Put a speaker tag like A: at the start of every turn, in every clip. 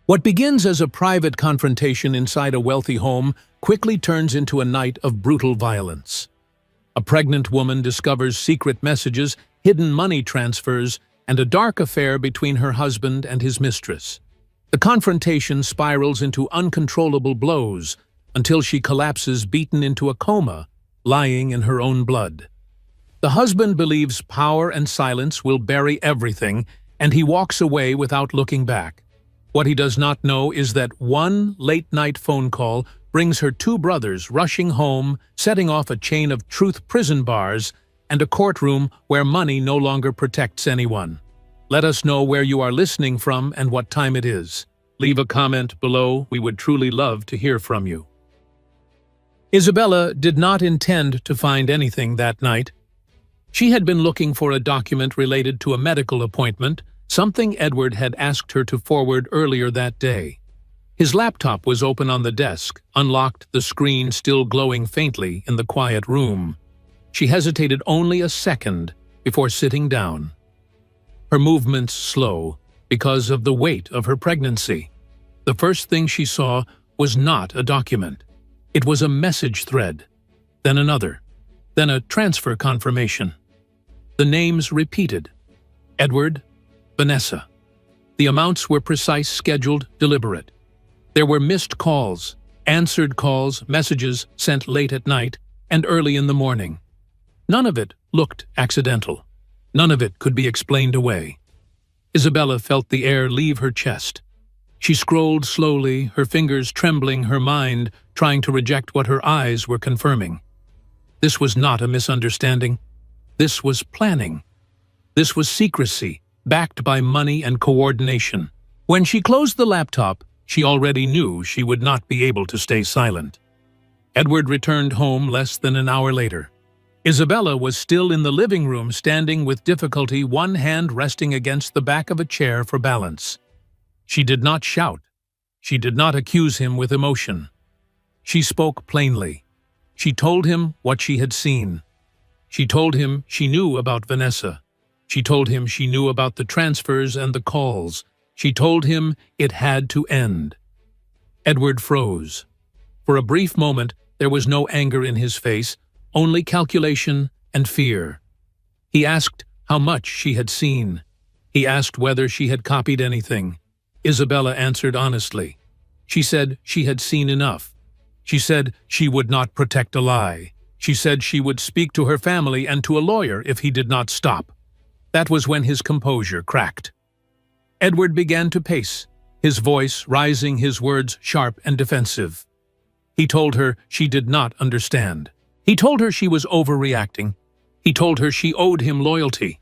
A: What begins as a private confrontation inside a wealthy home quickly turns into a night of brutal violence. A pregnant woman discovers secret messages, hidden money transfers, and a dark affair between her husband and his mistress. The confrontation spirals into uncontrollable blows until she collapses, beaten into a coma, lying in her own blood. The husband believes power and silence will bury everything, and he walks away without looking back. What he does not know is that one late-night phone call brings her two brothers rushing home, setting off a chain of truth prison bars and a courtroom where money no longer protects anyone. Let us know where you are listening from and what time it is. Leave a comment below. We would truly love to hear from you. Isabella did not intend to find anything that night. She had been looking for a document related to a medical appointment, something Edward had asked her to forward earlier that day. His laptop was open on the desk, unlocked, the screen still glowing faintly in the quiet room. She hesitated only a second before sitting down. Her movements slow because of the weight of her pregnancy. The first thing she saw was not a document. It was a message thread, then another, then a transfer confirmation. The names repeated. Edward, Vanessa. The amounts were precise, scheduled, deliberate. There were missed calls, answered calls, messages sent late at night and early in the morning. None of it looked accidental. None of it could be explained away. Isabella felt the air leave her chest. She scrolled slowly, her fingers trembling, her mind trying to reject what her eyes were confirming. This was not a misunderstanding. This was planning. This was secrecy, backed by money and coordination. When she closed the laptop, she already knew she would not be able to stay silent. Edward returned home less than an hour later. Isabella was still in the living room, standing with difficulty, one hand resting against the back of a chair for balance. She did not shout. She did not accuse him with emotion. She spoke plainly. She told him what she had seen. She told him she knew about Vanessa. She told him she knew about the transfers and the calls. She told him it had to end. Edward froze. For a brief moment, there was no anger in his face, only calculation and fear. He asked how much she had seen. He asked whether she had copied anything. Isabella answered honestly. She said she had seen enough. She said she would not protect a lie. She said she would speak to her family and to a lawyer if he did not stop. That was when his composure cracked. Edward began to pace, his voice rising, his words sharp and defensive. He told her she did not understand. He told her she was overreacting. He told her she owed him loyalty.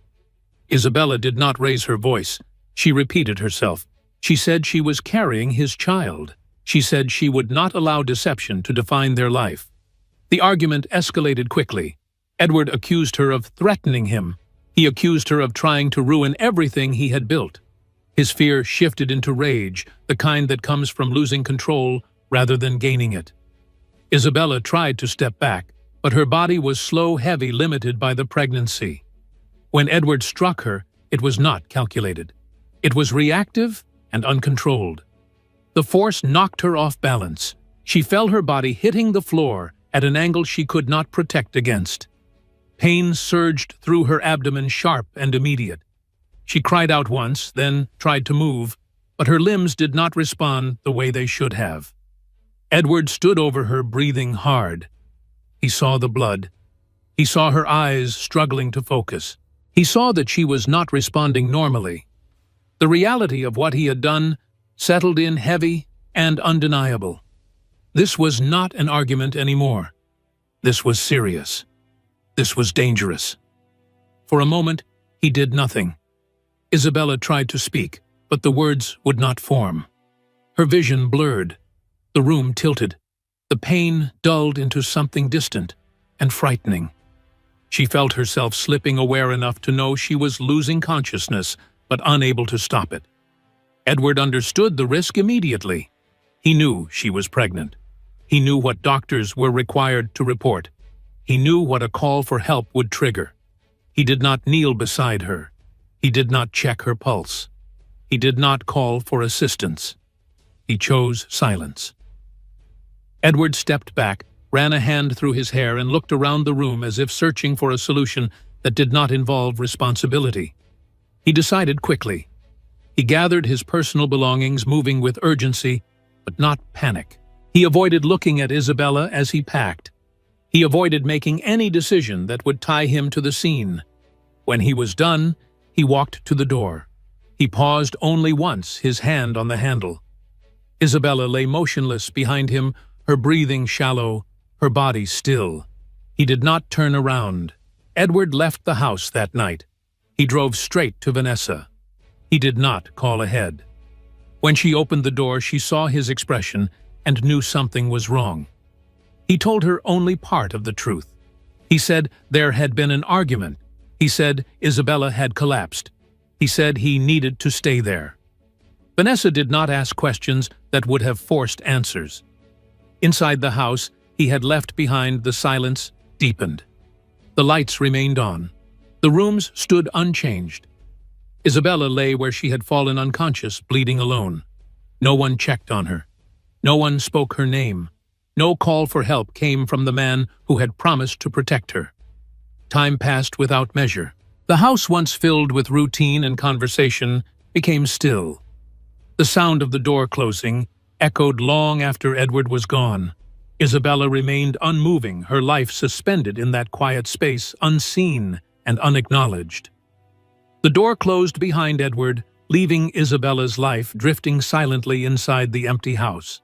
A: Isabella did not raise her voice. She repeated herself. She said she was carrying his child. She said she would not allow deception to define their life. The argument escalated quickly. Edward accused her of threatening him. He accused her of trying to ruin everything he had built. His fear shifted into rage, the kind that comes from losing control rather than gaining it. Isabella tried to step back, but her body was slow, heavy, limited by the pregnancy. When Edward struck her, it was not calculated. It was reactive and uncontrolled. The force knocked her off balance. She felt her body hitting the floor at an angle she could not protect against. Pain surged through her abdomen, sharp and immediate. She cried out once, then tried to move, but her limbs did not respond the way they should have. Edward stood over her, breathing hard. He saw the blood. He saw her eyes struggling to focus. He saw that she was not responding normally. The reality of what he had done settled in, heavy and undeniable. This was not an argument anymore. This was serious. This was dangerous. For a moment, he did nothing. Isabella tried to speak, but the words would not form. Her vision blurred. The room tilted. The pain dulled into something distant and frightening. She felt herself slipping, aware enough to know she was losing consciousness, but unable to stop it. Edward understood the risk immediately. He knew she was pregnant. He knew what doctors were required to report. He knew what a call for help would trigger. He did not kneel beside her. He did not check her pulse. He did not call for assistance. He chose silence. Edward stepped back, ran a hand through his hair, and looked around the room as if searching for a solution that did not involve responsibility. He decided quickly. He gathered his personal belongings, moving with urgency, but not panic. He avoided looking at Isabella as he packed. He avoided making any decision that would tie him to the scene. When he was done, he walked to the door. He paused only once, his hand on the handle. Isabella lay motionless behind him, her breathing shallow, her body still. He did not turn around. Edward left the house that night. He drove straight to Vanessa. He did not call ahead. When she opened the door, she saw his expression and knew something was wrong. He told her only part of the truth. He said there had been an argument. He said Isabella had collapsed. He said he needed to stay there. Vanessa did not ask questions that would have forced answers. Inside the house, he had left behind, the silence deepened. The lights remained on. The rooms stood unchanged. Isabella lay where she had fallen unconscious, bleeding alone. No one checked on her. No one spoke her name. No call for help came from the man who had promised to protect her. Time passed without measure. The house, once filled with routine and conversation, became still. The sound of the door closing echoed long after Edward was gone. Isabella remained unmoving, her life suspended in that quiet space, unseen and unacknowledged. The door closed behind Edward, leaving Isabella's life drifting silently inside the empty house.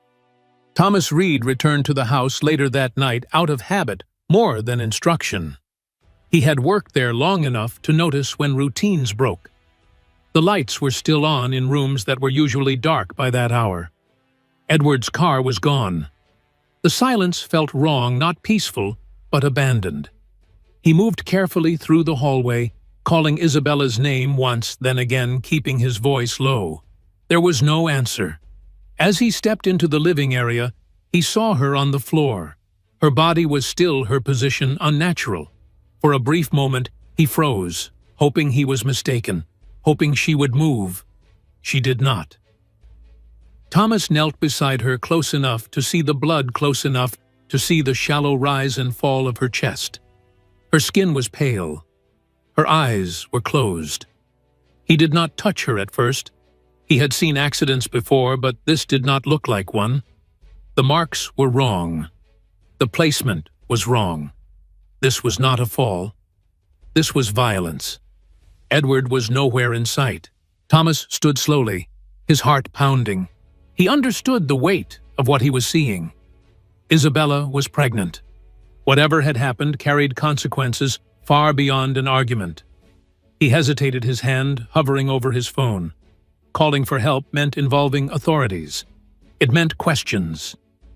A: Thomas Reed returned to the house later that night out of habit more than instruction. He had worked there long enough to notice when routines broke. The lights were still on in rooms that were usually dark by that hour. Edward's car was gone. The silence felt wrong, not peaceful, but abandoned. He moved carefully through the hallway, calling Isabella's name once, then again, keeping his voice low. There was no answer. As he stepped into the living area, he saw her on the floor. Her body was still, her position unnatural. For a brief moment, he froze, hoping he was mistaken, hoping she would move. She did not. Thomas knelt beside her, close enough to see the blood, close enough to see the shallow rise and fall of her chest. Her skin was pale. Her eyes were closed. He did not touch her at first. He had seen accidents before, but this did not look like one. The marks were wrong. The placement was wrong. This was not a fall. This was violence. Edward was nowhere in sight. Thomas stood slowly, his heart pounding. He understood the weight of what he was seeing. Isabella was pregnant. Whatever had happened carried consequences far beyond an argument. He hesitated, his hand hovering over his phone. Calling for help meant involving authorities. It meant questions.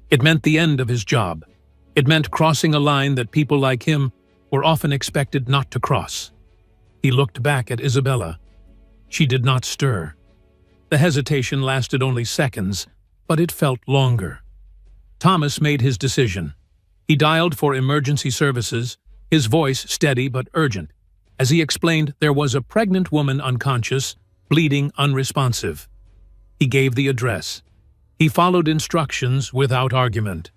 A: It meant the end of his job. It meant crossing a line that people like him were often expected not to cross. He looked back at Isabella. She did not stir. The hesitation lasted only seconds, but it felt longer. Thomas made his decision. He dialed for emergency services, his voice steady but urgent. As he explained, there was a pregnant woman unconscious, bleeding, unresponsive. He gave the address. He followed instructions without argument.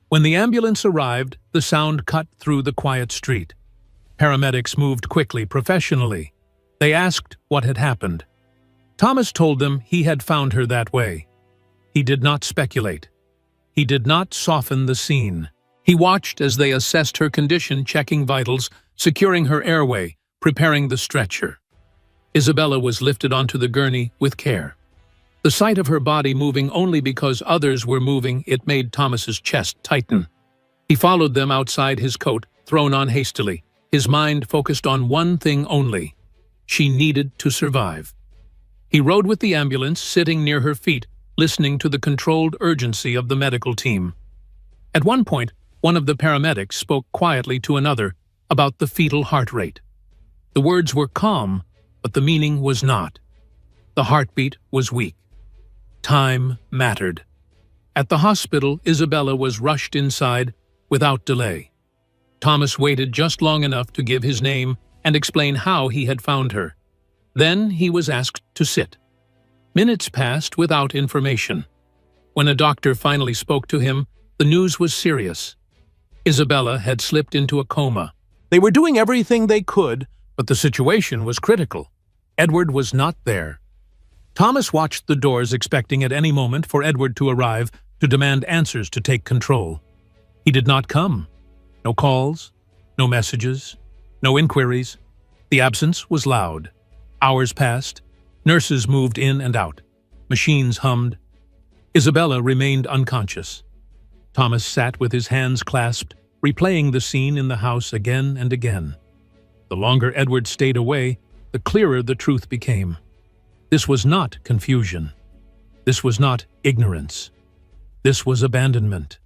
A: When the ambulance arrived, the sound cut through the quiet street. Paramedics moved quickly, professionally. They asked what had happened. Thomas told them he had found her that way. He did not speculate. He did not soften the scene. He watched as they assessed her condition, checking vitals, securing her airway, preparing the stretcher. Isabella was lifted onto the gurney with care. The sight of her body moving only because others were moving, it made Thomas's chest tighten. He followed them outside, his coat thrown on hastily, his mind focused on one thing only. She needed to survive. He rode with the ambulance, sitting near her feet, listening to the controlled urgency of the medical team. At one point, one of the paramedics spoke quietly to another about the fetal heart rate. The words were calm, but the meaning was not. The heartbeat was weak. Time mattered. At the hospital, Isabella was rushed inside without delay. Thomas waited just long enough to give his name and explain how he had found her. Then he was asked to sit. Minutes passed without information. When a doctor finally spoke to him, the news was serious. Isabella had slipped into a coma. They were doing everything they could, but the situation was critical. Edward was not there. Thomas watched the doors, expecting at any moment for Edward to arrive to demand answers, to take control. He did not come. No calls, no messages, no inquiries. The absence was loud. Hours passed. Nurses moved in and out. Machines hummed. Isabella remained unconscious. Thomas sat with his hands clasped, replaying the scene in the house again and again. The longer Edward stayed away, the clearer the truth became. This was not confusion. This was not ignorance. This was abandonment.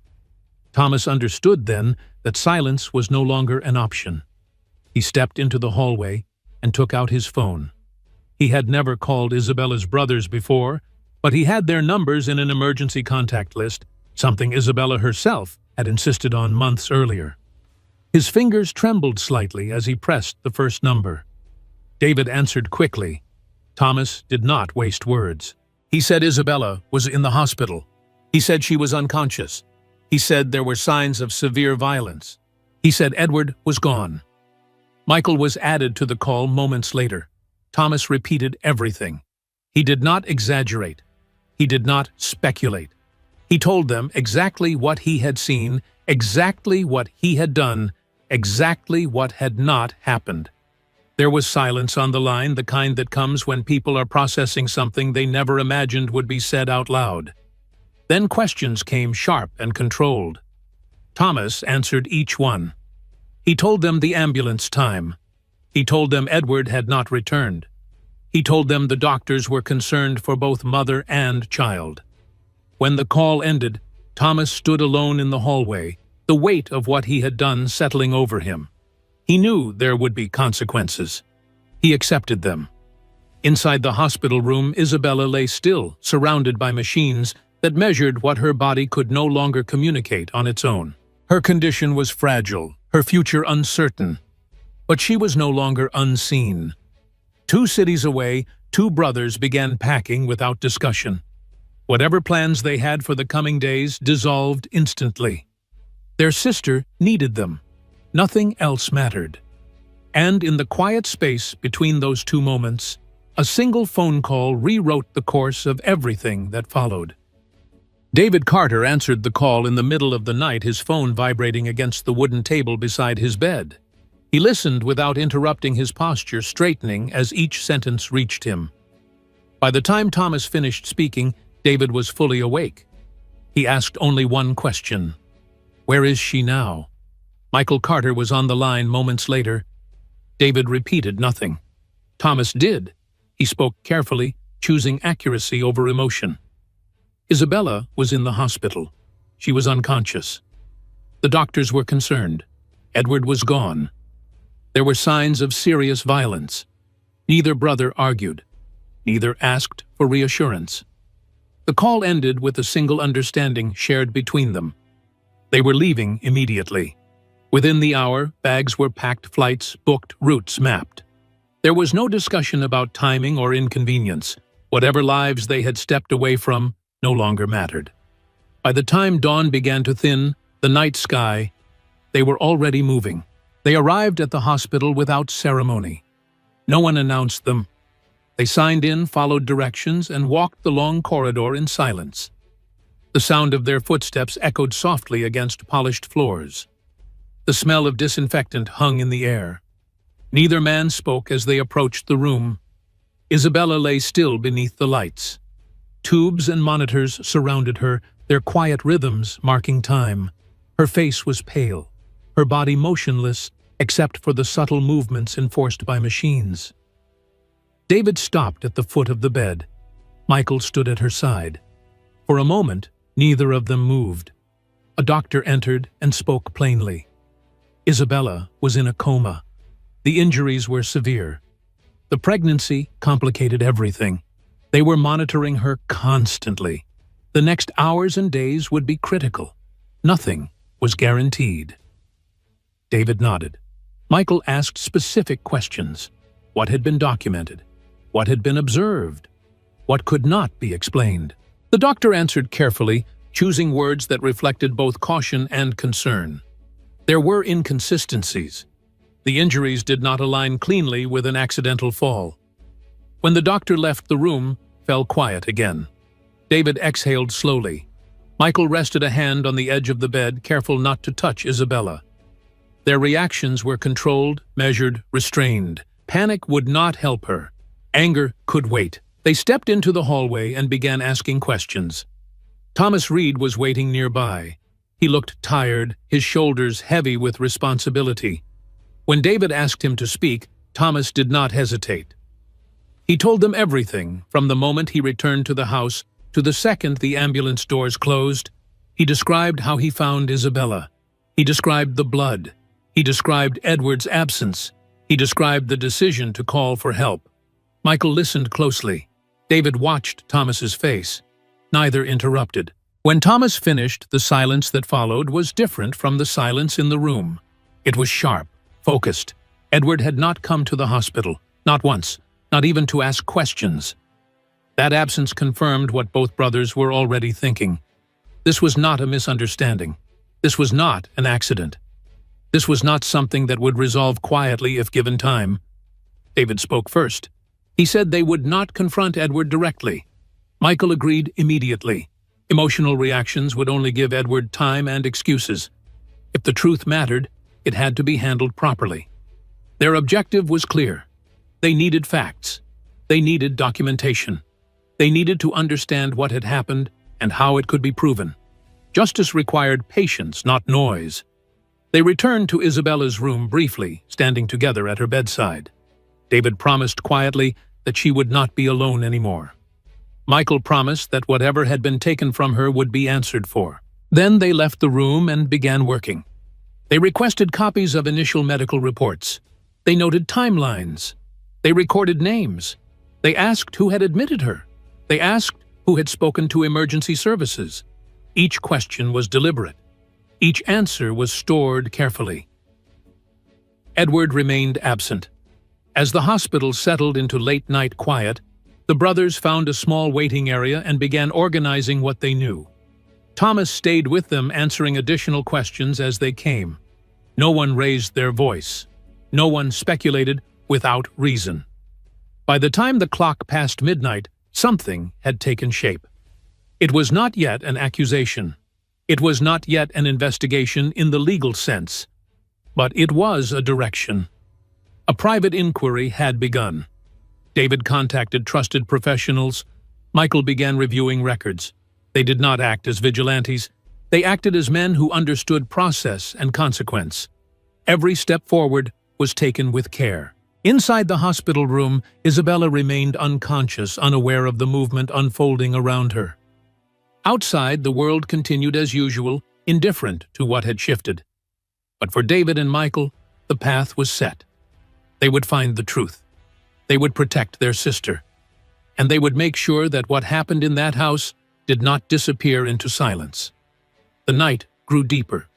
A: Thomas understood then that silence was no longer an option. He stepped into the hallway and took out his phone. He had never called Isabella's brothers before, but he had their numbers in an emergency contact list, something Isabella herself had insisted on months earlier. His fingers trembled slightly as he pressed the first number. David answered quickly. Thomas did not waste words. He said Isabella was in the hospital. He said she was unconscious. He said there were signs of severe violence. He said Edward was gone. Michael was added to the call moments later. Thomas repeated everything. He did not exaggerate. He did not speculate. He told them exactly what he had seen, exactly what he had done, exactly what had not happened. There was silence on the line, the kind that comes when people are processing something they never imagined would be said out loud. Then questions came, sharp and controlled. Thomas answered each one. He told them the ambulance time. He told them Edward had not returned. He told them the doctors were concerned for both mother and child. When the call ended, Thomas stood alone in the hallway, the weight of what he had done settling over him. He knew there would be consequences. He accepted them. Inside the hospital room, Isabella lay still, surrounded by machines that measured what her body could no longer communicate on its own. Her condition was fragile, her future uncertain. But she was no longer unseen. 2 cities away, 2 brothers began packing without discussion. Whatever plans they had for the coming days dissolved instantly. Their sister needed them. Nothing else mattered. And in the quiet space between those 2 moments, a single phone call rewrote the course of everything that followed. David Carter answered the call in the middle of the night, his phone vibrating against the wooden table beside his bed. He listened without interrupting, his posture straightening as each sentence reached him. By the time Thomas finished speaking, David was fully awake. He asked only one question. Where is she now? Michael Carter was on the line moments later. David repeated nothing. Thomas did. He spoke carefully, choosing accuracy over emotion. Isabella was in the hospital. She was unconscious. The doctors were concerned. Edward was gone. There were signs of serious violence. Neither brother argued. Neither asked for reassurance. The call ended with a single understanding shared between them. They were leaving immediately. Within the hour, bags were packed, flights booked, routes mapped. There was no discussion about timing or inconvenience. Whatever lives they had stepped away from no longer mattered. By the time dawn began to thin, the night sky, they were already moving. They arrived at the hospital without ceremony. No one announced them. They signed in, followed directions, and walked the long corridor in silence. The sound of their footsteps echoed softly against polished floors. The smell of disinfectant hung in the air. Neither man spoke as they approached the room. Isabella lay still beneath the lights. Tubes and monitors surrounded her, their quiet rhythms marking time. Her face was pale, her body motionless except for the subtle movements enforced by machines. David stopped at the foot of the bed. Michael stood at her side. For a moment, neither of them moved. A doctor entered and spoke plainly. Isabella was in a coma. The injuries were severe. The pregnancy complicated everything. They were monitoring her constantly. The next hours and days would be critical. Nothing was guaranteed. David nodded. Michael asked specific questions. What had been documented? What had been observed? What could not be explained? The doctor answered carefully, choosing words that reflected both caution and concern. There were inconsistencies. The injuries did not align cleanly with an accidental fall. When the doctor left, the room fell quiet again. David exhaled slowly. Michael rested a hand on the edge of the bed, careful not to touch Isabella. Their reactions were controlled, measured, restrained. Panic would not help her. Anger could wait. They stepped into the hallway and began asking questions. Thomas Reed was waiting nearby. He looked tired, his shoulders heavy with responsibility. When David asked him to speak, Thomas did not hesitate. He told them everything, from the moment he returned to the house to the second the ambulance doors closed. He described how he found Isabella. He described the blood. He described Edward's absence. He described the decision to call for help. Michael listened closely. David watched Thomas's face. Neither interrupted. When Thomas finished, the silence that followed was different from the silence in the room. It was sharp, focused. Edward had not come to the hospital, not once, not even to ask questions. That absence confirmed what both brothers were already thinking. This was not a misunderstanding. This was not an accident. This was not something that would resolve quietly if given time. David spoke first. He said they would not confront Edward directly. Michael agreed immediately. Emotional reactions would only give Edward time and excuses. If the truth mattered, it had to be handled properly. Their objective was clear. They needed facts. They needed documentation. They needed to understand what had happened and how it could be proven. Justice required patience, not noise. They returned to Isabella's room briefly, standing together at her bedside. David promised quietly that she would not be alone anymore. Michael promised that whatever had been taken from her would be answered for. Then they left the room and began working. They requested copies of initial medical reports. They noted timelines. They recorded names. They asked who had admitted her. They asked who had spoken to emergency services. Each question was deliberate. Each answer was stored carefully. Edward remained absent. As the hospital settled into late-night quiet, the brothers found a small waiting area and began organizing what they knew. Thomas stayed with them, answering additional questions as they came. No one raised their voice. No one speculated without reason. By the time the clock passed midnight, something had taken shape. It was not yet an accusation. It was not yet an investigation in the legal sense. But it was a direction. A private inquiry had begun. David contacted trusted professionals. Michael began reviewing records. They did not act as vigilantes. They acted as men who understood process and consequence. Every step forward was taken with care. Inside the hospital room, Isabella remained unconscious, unaware of the movement unfolding around her. Outside, the world continued as usual, indifferent to what had shifted. But for David and Michael, the path was set. They would find the truth. They would protect their sister. And they would make sure that what happened in that house did not disappear into silence. The night grew deeper.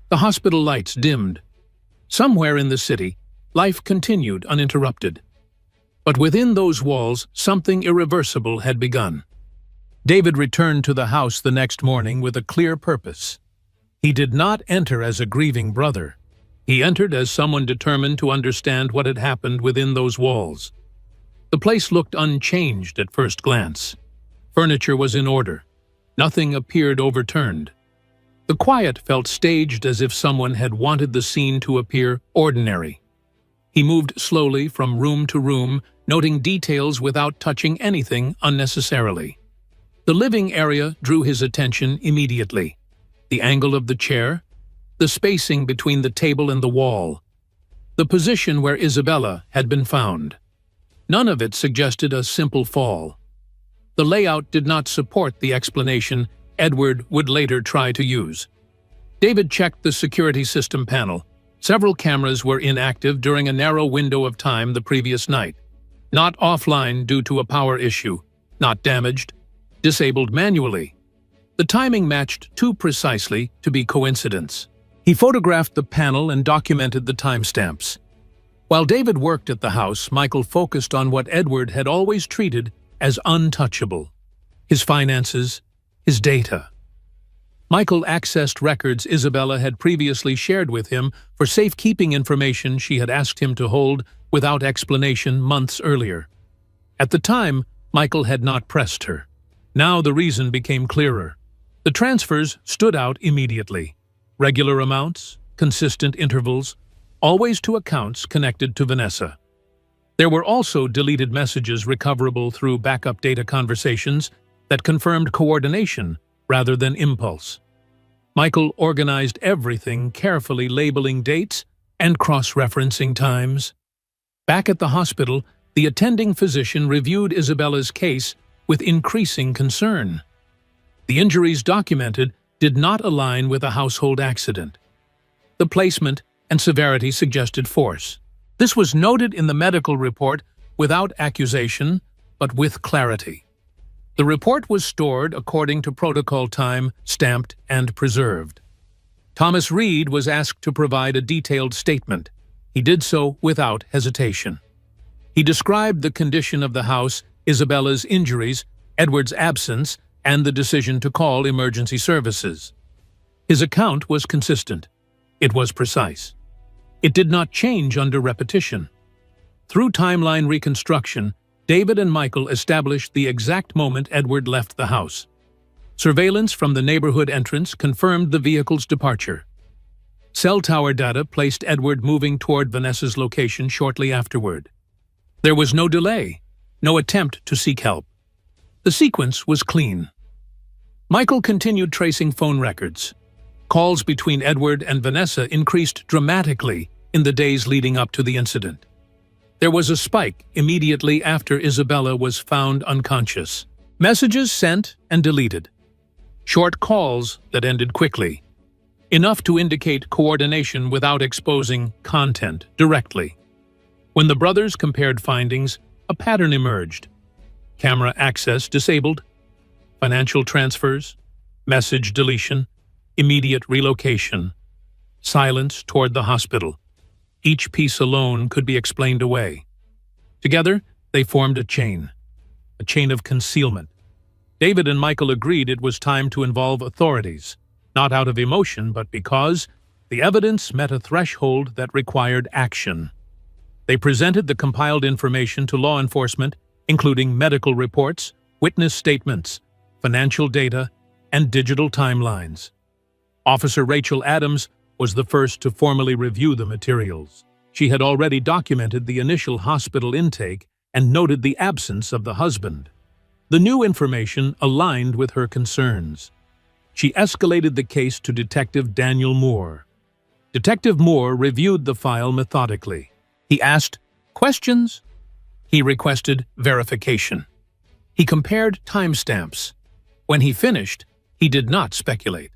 A: The hospital lights dimmed. Somewhere in the city, life continued uninterrupted. But within those walls, something irreversible had begun. David returned to the house the next morning with a clear purpose. He did not enter as a grieving brother. He entered as someone determined to understand what had happened within those walls. The place looked unchanged at first glance. Furniture was in order. Nothing appeared overturned. The quiet felt staged, as if someone had wanted the scene to appear ordinary. He moved slowly from room to room, noting details without touching anything unnecessarily. The living area drew his attention immediately. The angle of the chair, the spacing between the table and the wall, the position where Isabella had been found. None of it suggested a simple fall. The layout did not support the explanation Edward would later try to use. David checked the security system panel. Several cameras were inactive during a narrow window of time the previous night. Not offline due to a power issue, not damaged, disabled manually. The timing matched too precisely to be coincidence. He photographed the panel and documented the timestamps. While David worked at the house, Michael focused on what Edward had always treated as untouchable. his finances, his data. Michael accessed records Isabella had previously shared with him for safekeeping information she had asked him to hold without explanation months earlier. At the time, Michael had not pressed her. Now the reason became clearer. The transfers stood out immediately. Regular amounts, consistent intervals, always to accounts connected to Vanessa. There were also deleted messages recoverable through backup data conversations that confirmed coordination rather than impulse. Michael organized everything, carefully labeling dates and cross-referencing times. Back at the hospital, the attending physician reviewed Isabella's case with increasing concern. The injuries documented did not align with a household accident. The placement and severity suggested force. This was noted in the medical report without accusation, but with clarity. The report was stored according to protocol time, stamped and preserved. Thomas Reed was asked to provide a detailed statement. He did so without hesitation. He described the condition of the house, Isabella's injuries, Edward's absence, and the decision to call emergency services. His account was consistent. It was precise. It did not change under repetition. Through timeline reconstruction, David and Michael established the exact moment Edward left the house. Surveillance from the neighborhood entrance confirmed the vehicle's departure. Cell tower data placed Edward moving toward Vanessa's location shortly afterward. There was no delay, no attempt to seek help. The sequence was clean. Michael continued tracing phone records. Calls between Edward and Vanessa increased dramatically in the days leading up to the incident. There was a spike immediately after Isabella was found unconscious. Messages sent and deleted. Short calls that ended quickly. Enough to indicate coordination without exposing content directly. When the brothers compared findings, a pattern emerged. Camera access disabled. Financial transfers. Message deletion. Immediate relocation. Silence toward the hospital. Each piece alone could be explained away. Together, they formed a chain of concealment. David and Michael agreed it was time to involve authorities, not out of emotion, but because the evidence met a threshold that required action. They presented the compiled information to law enforcement, including medical reports, witness statements, financial data, and digital timelines. Officer Rachel Adams was the first to formally review the materials. She had already documented the initial hospital intake and noted the absence of the husband. The new information aligned with her concerns. She escalated the case to Detective Daniel Moore. Detective Moore reviewed the file methodically. He asked questions. He requested verification. He compared timestamps. When he finished, he did not speculate.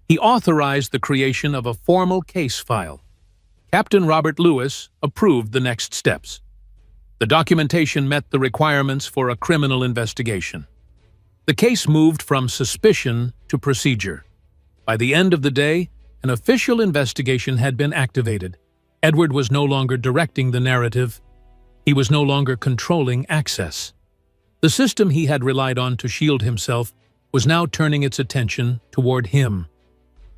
A: He authorized the creation of a formal case file. Captain Robert Lewis approved the next steps. The documentation met the requirements for a criminal investigation. The case moved from suspicion to procedure. By the end of the day, an official investigation had been activated. Edward was no longer directing the narrative. He was no longer controlling access. The system he had relied on to shield himself was now turning its attention toward him.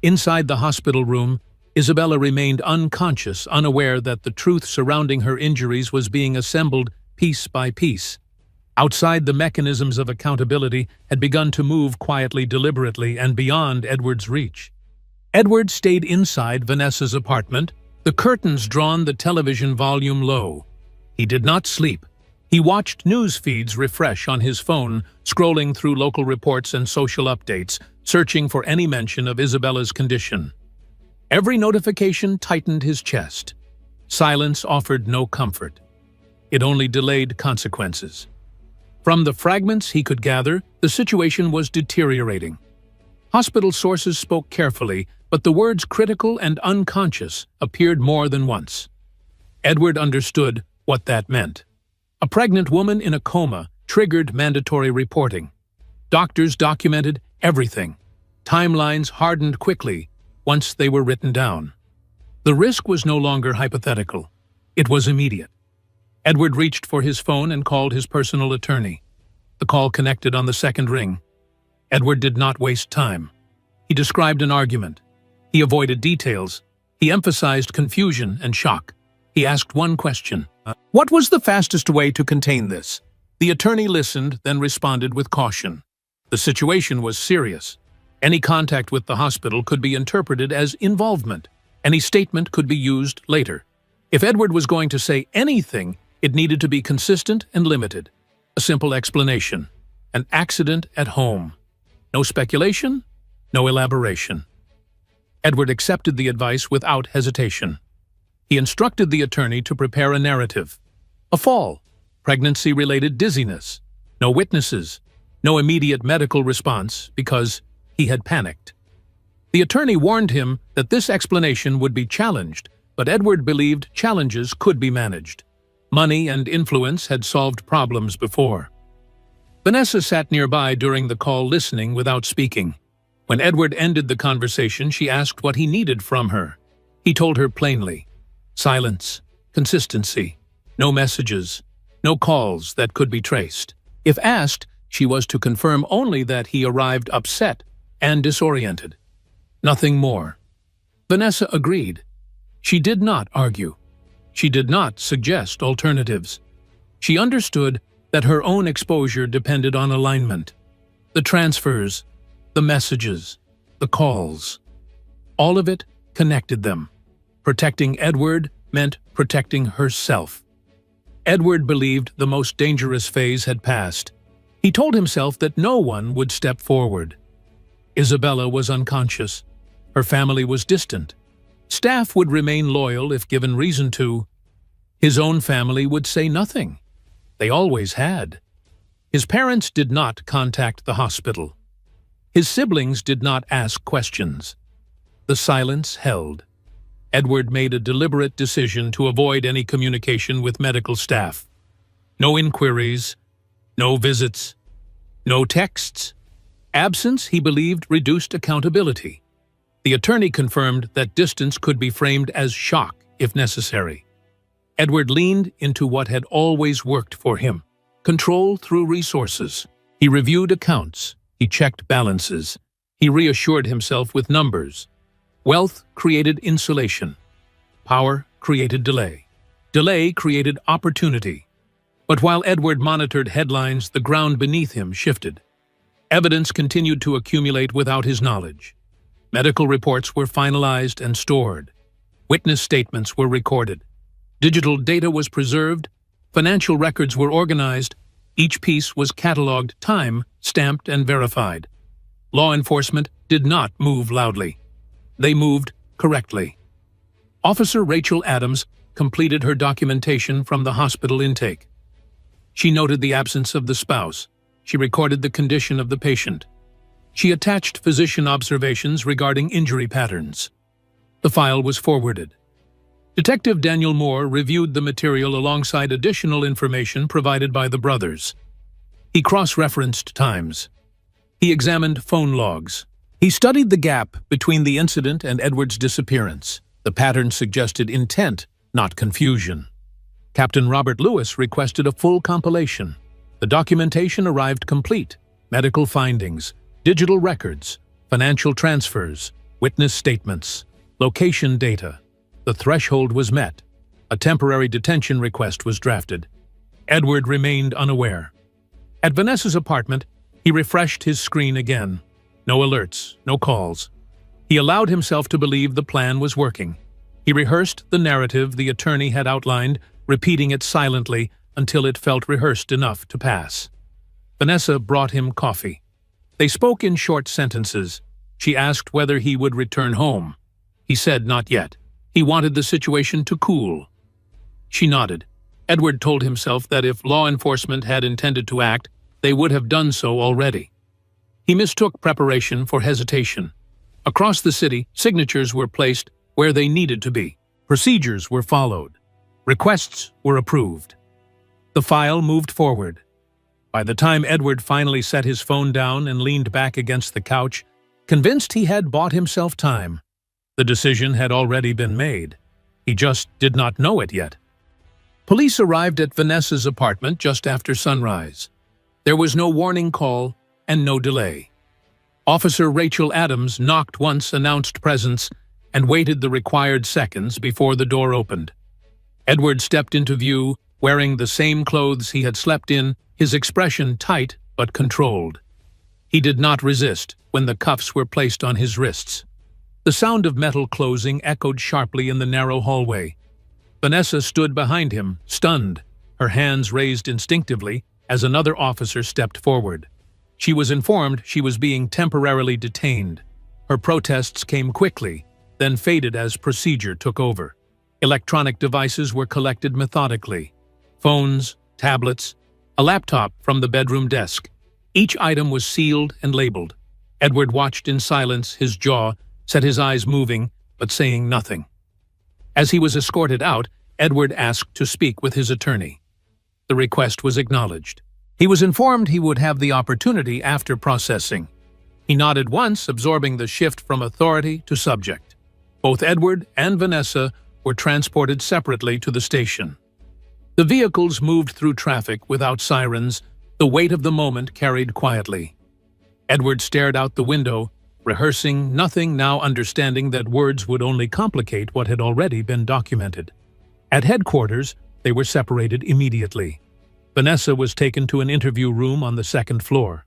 A: Inside the hospital room, Isabella remained unconscious, unaware that the truth surrounding her injuries was being assembled piece by piece. Outside, the mechanisms of accountability had begun to move quietly, deliberately, and beyond Edward's reach. Edward stayed inside Vanessa's apartment, the curtains drawn, the television volume low. He did not sleep. He watched news feeds refresh on his phone, scrolling through local reports and social updates, searching for any mention of Isabella's condition. Every notification tightened his chest. Silence offered no comfort. It only delayed consequences. From the fragments he could gather, the situation was deteriorating. Hospital sources spoke carefully, but the words critical and unconscious appeared more than once. Edward understood what that meant. A pregnant woman in a coma triggered mandatory reporting. Doctors documented everything. Timelines hardened quickly once they were written down. The risk was no longer hypothetical. It was immediate. Edward reached for his phone and called his personal attorney. The call connected on the second ring. Edward did not waste time. He described an argument. He avoided details. He emphasized confusion and shock. He asked one question. What was the fastest way to contain this? The attorney listened, then responded with caution. The situation was serious. Any contact with the hospital could be interpreted as involvement. Any statement could be used later. If Edward was going to say anything, it needed to be consistent and limited. A simple explanation. An accident at home. No speculation, no elaboration. Edward accepted the advice without hesitation. He instructed the attorney to prepare a narrative. A fall, pregnancy-related dizziness, no witnesses, no immediate medical response because he had panicked. The attorney warned him that this explanation would be challenged, but Edward believed challenges could be managed. Money and influence had solved problems before. Vanessa sat nearby during the call, listening without speaking. When Edward ended the conversation, she asked what he needed from her. He told her plainly. Silence, consistency, no messages, no calls that could be traced. If asked, she was to confirm only that he arrived upset and disoriented. Nothing more. Vanessa agreed. She did not argue. She did not suggest alternatives. She understood that her own exposure depended on alignment. The transfers, the messages, the calls. All of it connected them. Protecting Edward meant protecting herself. Edward believed the most dangerous phase had passed. He told himself that no one would step forward. Isabella was unconscious. Her family was distant. Staff would remain loyal if given reason to. His own family would say nothing. They always had. His parents did not contact the hospital. His siblings did not ask questions. The silence held. Edward made a deliberate decision to avoid any communication with medical staff. No inquiries, no visits, no texts. Absence, he believed, reduced accountability. The attorney confirmed that distance could be framed as shock if necessary. Edward leaned into what had always worked for him. Control through resources. He reviewed accounts. He checked balances. He reassured himself with numbers. Wealth created insulation. Power created delay. Delay created opportunity. But while Edward monitored headlines, the ground beneath him shifted. Evidence continued to accumulate without his knowledge. Medical reports were finalized and stored. Witness statements were recorded. Digital data was preserved. Financial records were organized. Each piece was cataloged, time-stamped, and verified. Law enforcement did not move loudly. They moved correctly. Officer Rachel Adams completed her documentation from the hospital intake. She noted the absence of the spouse. She recorded the condition of the patient. She attached physician observations regarding injury patterns. The file was forwarded. Detective Daniel Moore reviewed the material alongside additional information provided by the brothers. He cross-referenced times. He examined phone logs. He studied the gap between the incident and Edward's disappearance. The pattern suggested intent, not confusion. Captain Robert Lewis requested a full compilation. The documentation arrived complete. Medical findings, digital records, financial transfers, witness statements, location data. The threshold was met. A temporary detention request was drafted. Edward remained unaware. At Vanessa's apartment, he refreshed his screen again. No alerts, no calls. He allowed himself to believe the plan was working. He rehearsed the narrative the attorney had outlined, repeating it silently until it felt rehearsed enough to pass. Vanessa brought him coffee. They spoke in short sentences. She asked whether he would return home. He said not yet. He wanted the situation to cool. She nodded. Edward told himself that if law enforcement had intended to act, they would have done so already. He mistook preparation for hesitation. Across the city, signatures were placed where they needed to be. Procedures were followed. Requests were approved. The file moved forward. By the time Edward finally set his phone down and leaned back against the couch, convinced he had bought himself time, the decision had already been made. He just did not know it yet. Police arrived at Vanessa's apartment just after sunrise. There was no warning call and no delay. Officer Rachel Adams knocked once, announced presence, and waited the required seconds before the door opened. Edward stepped into view, wearing the same clothes he had slept in, his expression tight but controlled. He did not resist when the cuffs were placed on his wrists. The sound of metal closing echoed sharply in the narrow hallway. Vanessa stood behind him, stunned, her hands raised instinctively as another officer stepped forward. She was informed she was being temporarily detained. Her protests came quickly, then faded as procedure took over. Electronic devices were collected methodically. Phones, tablets, a laptop from the bedroom desk. Each item was sealed and labeled. Edward watched in silence, his jaw set, his eyes moving, but saying nothing. As he was escorted out, Edward asked to speak with his attorney. The request was acknowledged. He was informed he would have the opportunity after processing. He nodded once, absorbing the shift from authority to subject. Both Edward and Vanessa were transported separately to the station. The vehicles moved through traffic without sirens, the weight of the moment carried quietly. Edward stared out the window, rehearsing nothing, now understanding that words would only complicate what had already been documented. At headquarters, they were separated immediately. Vanessa was taken to an interview room on the second floor.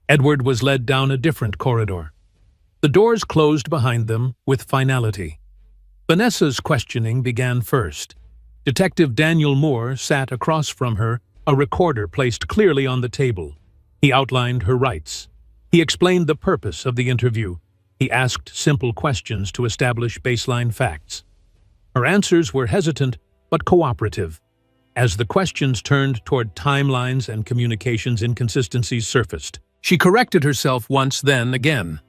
A: Edward was led down a different corridor. The doors closed behind them with finality. Vanessa's questioning began first. Detective Daniel Moore sat across from her, a recorder placed clearly on the table. He outlined her rights. He explained the purpose of the interview. He asked simple questions to establish baseline facts. Her answers were hesitant but cooperative. As the questions turned toward timelines and communications, inconsistencies surfaced. She corrected herself once, then again.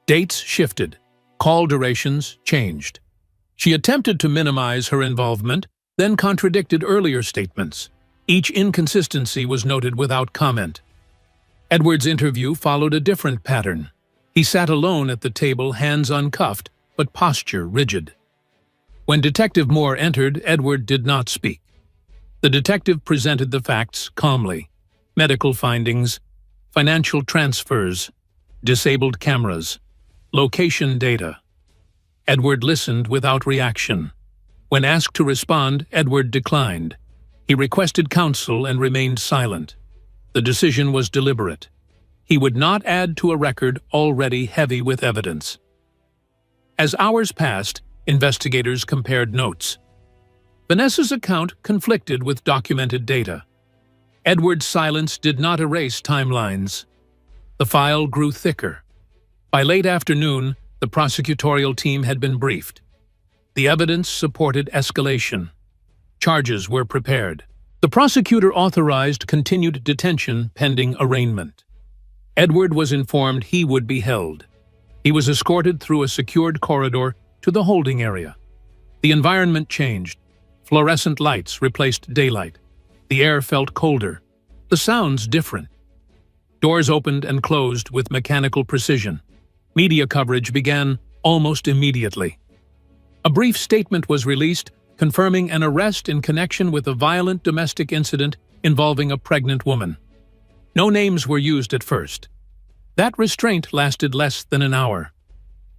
A: Dates shifted. Call durations changed. She attempted to minimize her involvement, then contradicted earlier statements. Each inconsistency was noted without comment. Edward's interview followed a different pattern. He sat alone at the table, hands uncuffed, but posture rigid. When Detective Moore entered, Edward did not speak. The detective presented the facts calmly. Medical findings, financial transfers, disabled cameras, location data. Edward listened without reaction. When asked to respond, Edward declined. He requested counsel and remained silent. The decision was deliberate. He would not add to a record already heavy with evidence. As hours passed, investigators compared notes. Vanessa's account conflicted with documented data. Edward's silence did not erase timelines. The file grew thicker. By late afternoon, the prosecutorial team had been briefed. The evidence supported escalation. Charges were prepared. The prosecutor authorized continued detention pending arraignment. Edward was informed he would be held. He was escorted through a secured corridor to the holding area. The environment changed. Fluorescent lights replaced daylight. The air felt colder. The sounds different. Doors opened and closed with mechanical precision. Media coverage began almost immediately. A brief statement was released, confirming an arrest in connection with a violent domestic incident involving a pregnant woman. No names were used at first. That restraint lasted less than an hour.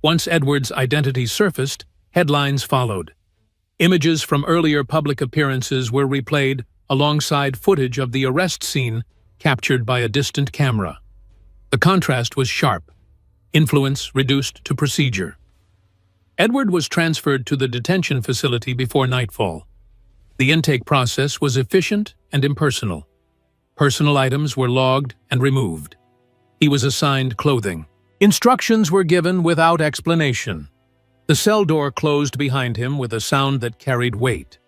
A: Once Edward's identity surfaced, headlines followed. Images from earlier public appearances were replayed alongside footage of the arrest scene captured by a distant camera. The contrast was sharp. Influence reduced to procedure. Edward was transferred to the detention facility before nightfall. The intake process was efficient and impersonal. Personal items were logged and removed. He was assigned clothing. Instructions were given without explanation. The cell door closed behind him with a sound that carried weight.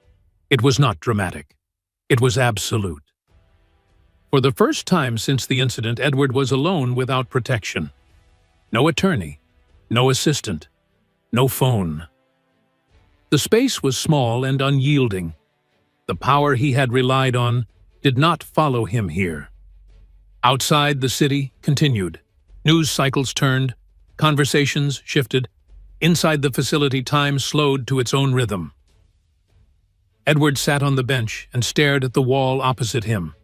A: It was not dramatic. It was absolute. For the first time since the incident, Edward was alone without protection. No attorney, no assistant, no phone. The space was small and unyielding. The power he had relied on did not follow him here. Outside, the city continued. News cycles turned, conversations shifted. Inside the facility, time slowed to its own rhythm. Edward sat on the bench and stared at the wall opposite him.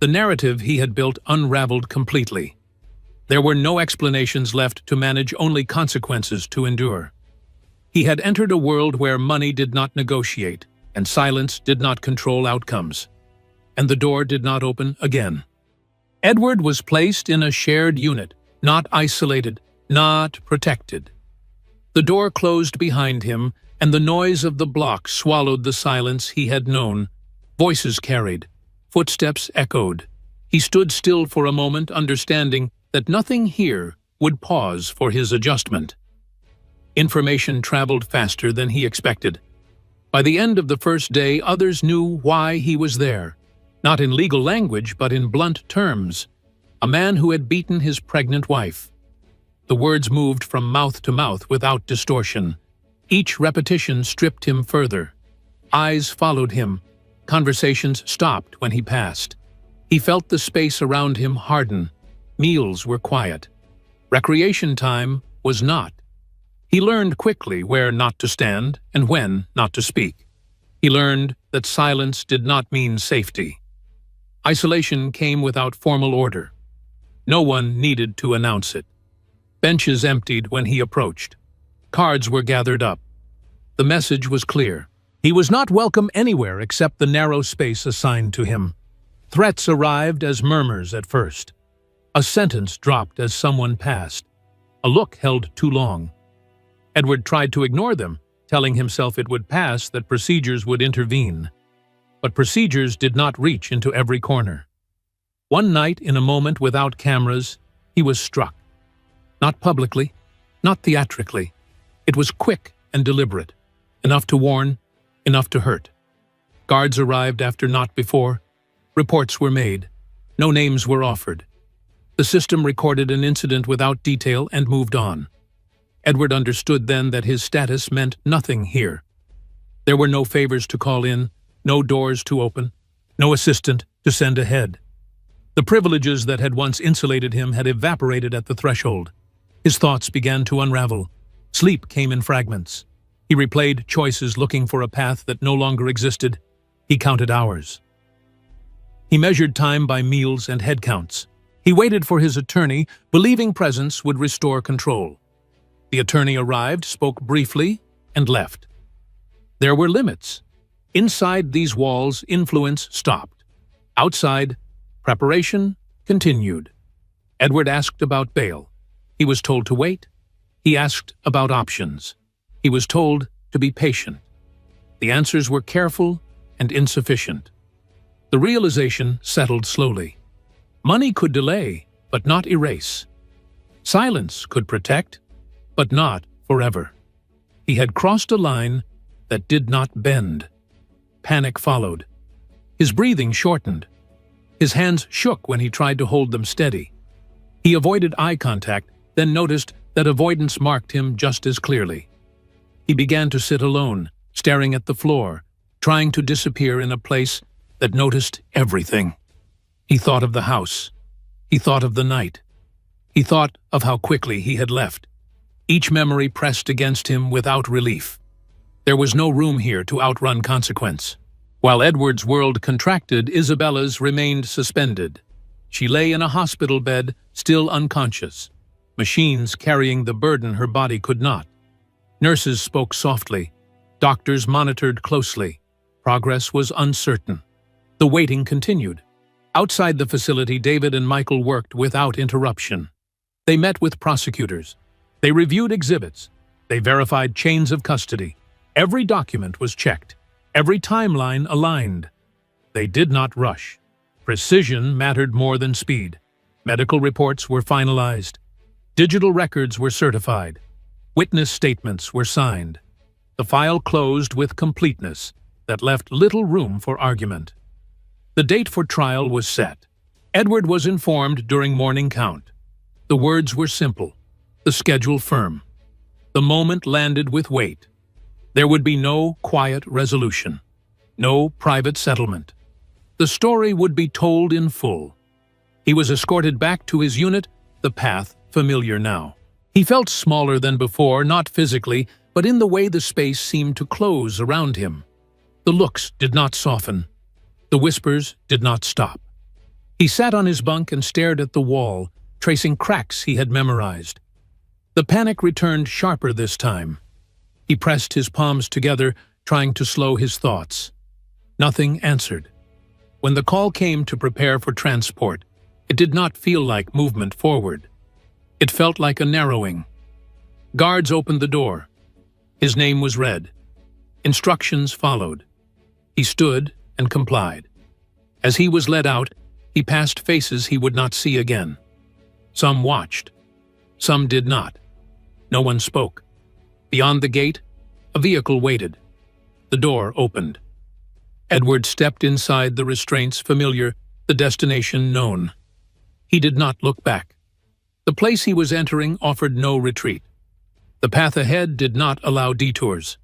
A: The narrative he had built unraveled completely. There were no explanations left to manage, only consequences to endure. He had entered a world where money did not negotiate, and silence did not control outcomes. And the door did not open again. Edward was placed in a shared unit, not isolated, not protected. The door closed behind him, and the noise of the block swallowed the silence he had known. Voices carried. Footsteps echoed. He stood still for a moment, understanding that nothing here would pause for his adjustment. Information traveled faster than he expected. By the end of the first day, others knew why he was there. Not in legal language, but in blunt terms. A man who had beaten his pregnant wife. The words moved from mouth to mouth without distortion. Each repetition stripped him further. Eyes followed him. Conversations stopped when he passed. He felt the space around him harden. Meals were quiet. Recreation time was not. He learned quickly where not to stand and when not to speak. He learned that silence did not mean safety. Isolation came without formal order. No one needed to announce it. Benches emptied when he approached. Cards were gathered up. The message was clear. He was not welcome anywhere except the narrow space assigned to him. Threats arrived as murmurs at first. A sentence dropped as someone passed. A look held too long. Edward tried to ignore them, telling himself it would pass, that procedures would intervene. But procedures did not reach into every corner. One night, in a moment without cameras, he was struck. Not publicly, not theatrically. It was quick and deliberate. Enough to warn, enough to hurt. Guards arrived after, not before. Reports were made. No names were offered. The system recorded an incident without detail and moved on. Edward understood then that his status meant nothing here. There were no favors to call in, no doors to open, no assistant to send ahead. The privileges that had once insulated him had evaporated at the threshold. His thoughts began to unravel. Sleep came in fragments. He replayed choices, looking for a path that no longer existed. He counted hours. He measured time by meals and head counts. He waited for his attorney, believing presence would restore control. The attorney arrived, spoke briefly, and left. There were limits. Inside these walls, influence stopped. Outside, preparation continued. Edward asked about bail. He was told to wait. He asked about options. He was told to be patient. The answers were careful and insufficient. The realization settled slowly. Money could delay, but not erase. Silence could protect, but not forever. He had crossed a line that did not bend. Panic followed. His breathing shortened. His hands shook when he tried to hold them steady. He avoided eye contact, then noticed that avoidance marked him just as clearly. He began to sit alone, staring at the floor, trying to disappear in a place that noticed everything. He thought of the house. He thought of the night. He thought of how quickly he had left. Each memory pressed against him without relief. There was no room here to outrun consequence. While Edward's world contracted, Isabella's remained suspended. She lay in a hospital bed, still unconscious. Machines carrying the burden her body could not. Nurses spoke softly. Doctors monitored closely. Progress was uncertain. The waiting continued. Outside the facility, David and Michael worked without interruption. They met with prosecutors. They reviewed exhibits. They verified chains of custody. Every document was checked. Every timeline aligned. They did not rush. Precision mattered more than speed. Medical reports were finalized. Digital records were certified. Witness statements were signed. The file closed with completeness that left little room for argument. The date for trial was set. Edward was informed during morning count. The words were simple, the schedule firm. The moment landed with weight. There would be no quiet resolution, no private settlement. The story would be told in full. He was escorted back to his unit, the path familiar now. He felt smaller than before, not physically, but in the way the space seemed to close around him. The looks did not soften. The whispers did not stop. He sat on his bunk and stared at the wall, tracing cracks he had memorized. The panic returned sharper this time. He pressed his palms together, trying to slow his thoughts. Nothing answered. When the call came to prepare for transport, it did not feel like movement forward. It felt like a narrowing. Guards opened the door. His name was read. Instructions followed. He stood and complied. As he was led out, he passed faces he would not see again. Some watched. Some did not. No one spoke. Beyond the gate, a vehicle waited. The door opened. Edward stepped inside, the restraints familiar, the destination known. He did not look back. The place he was entering offered no retreat. The path ahead did not allow detours.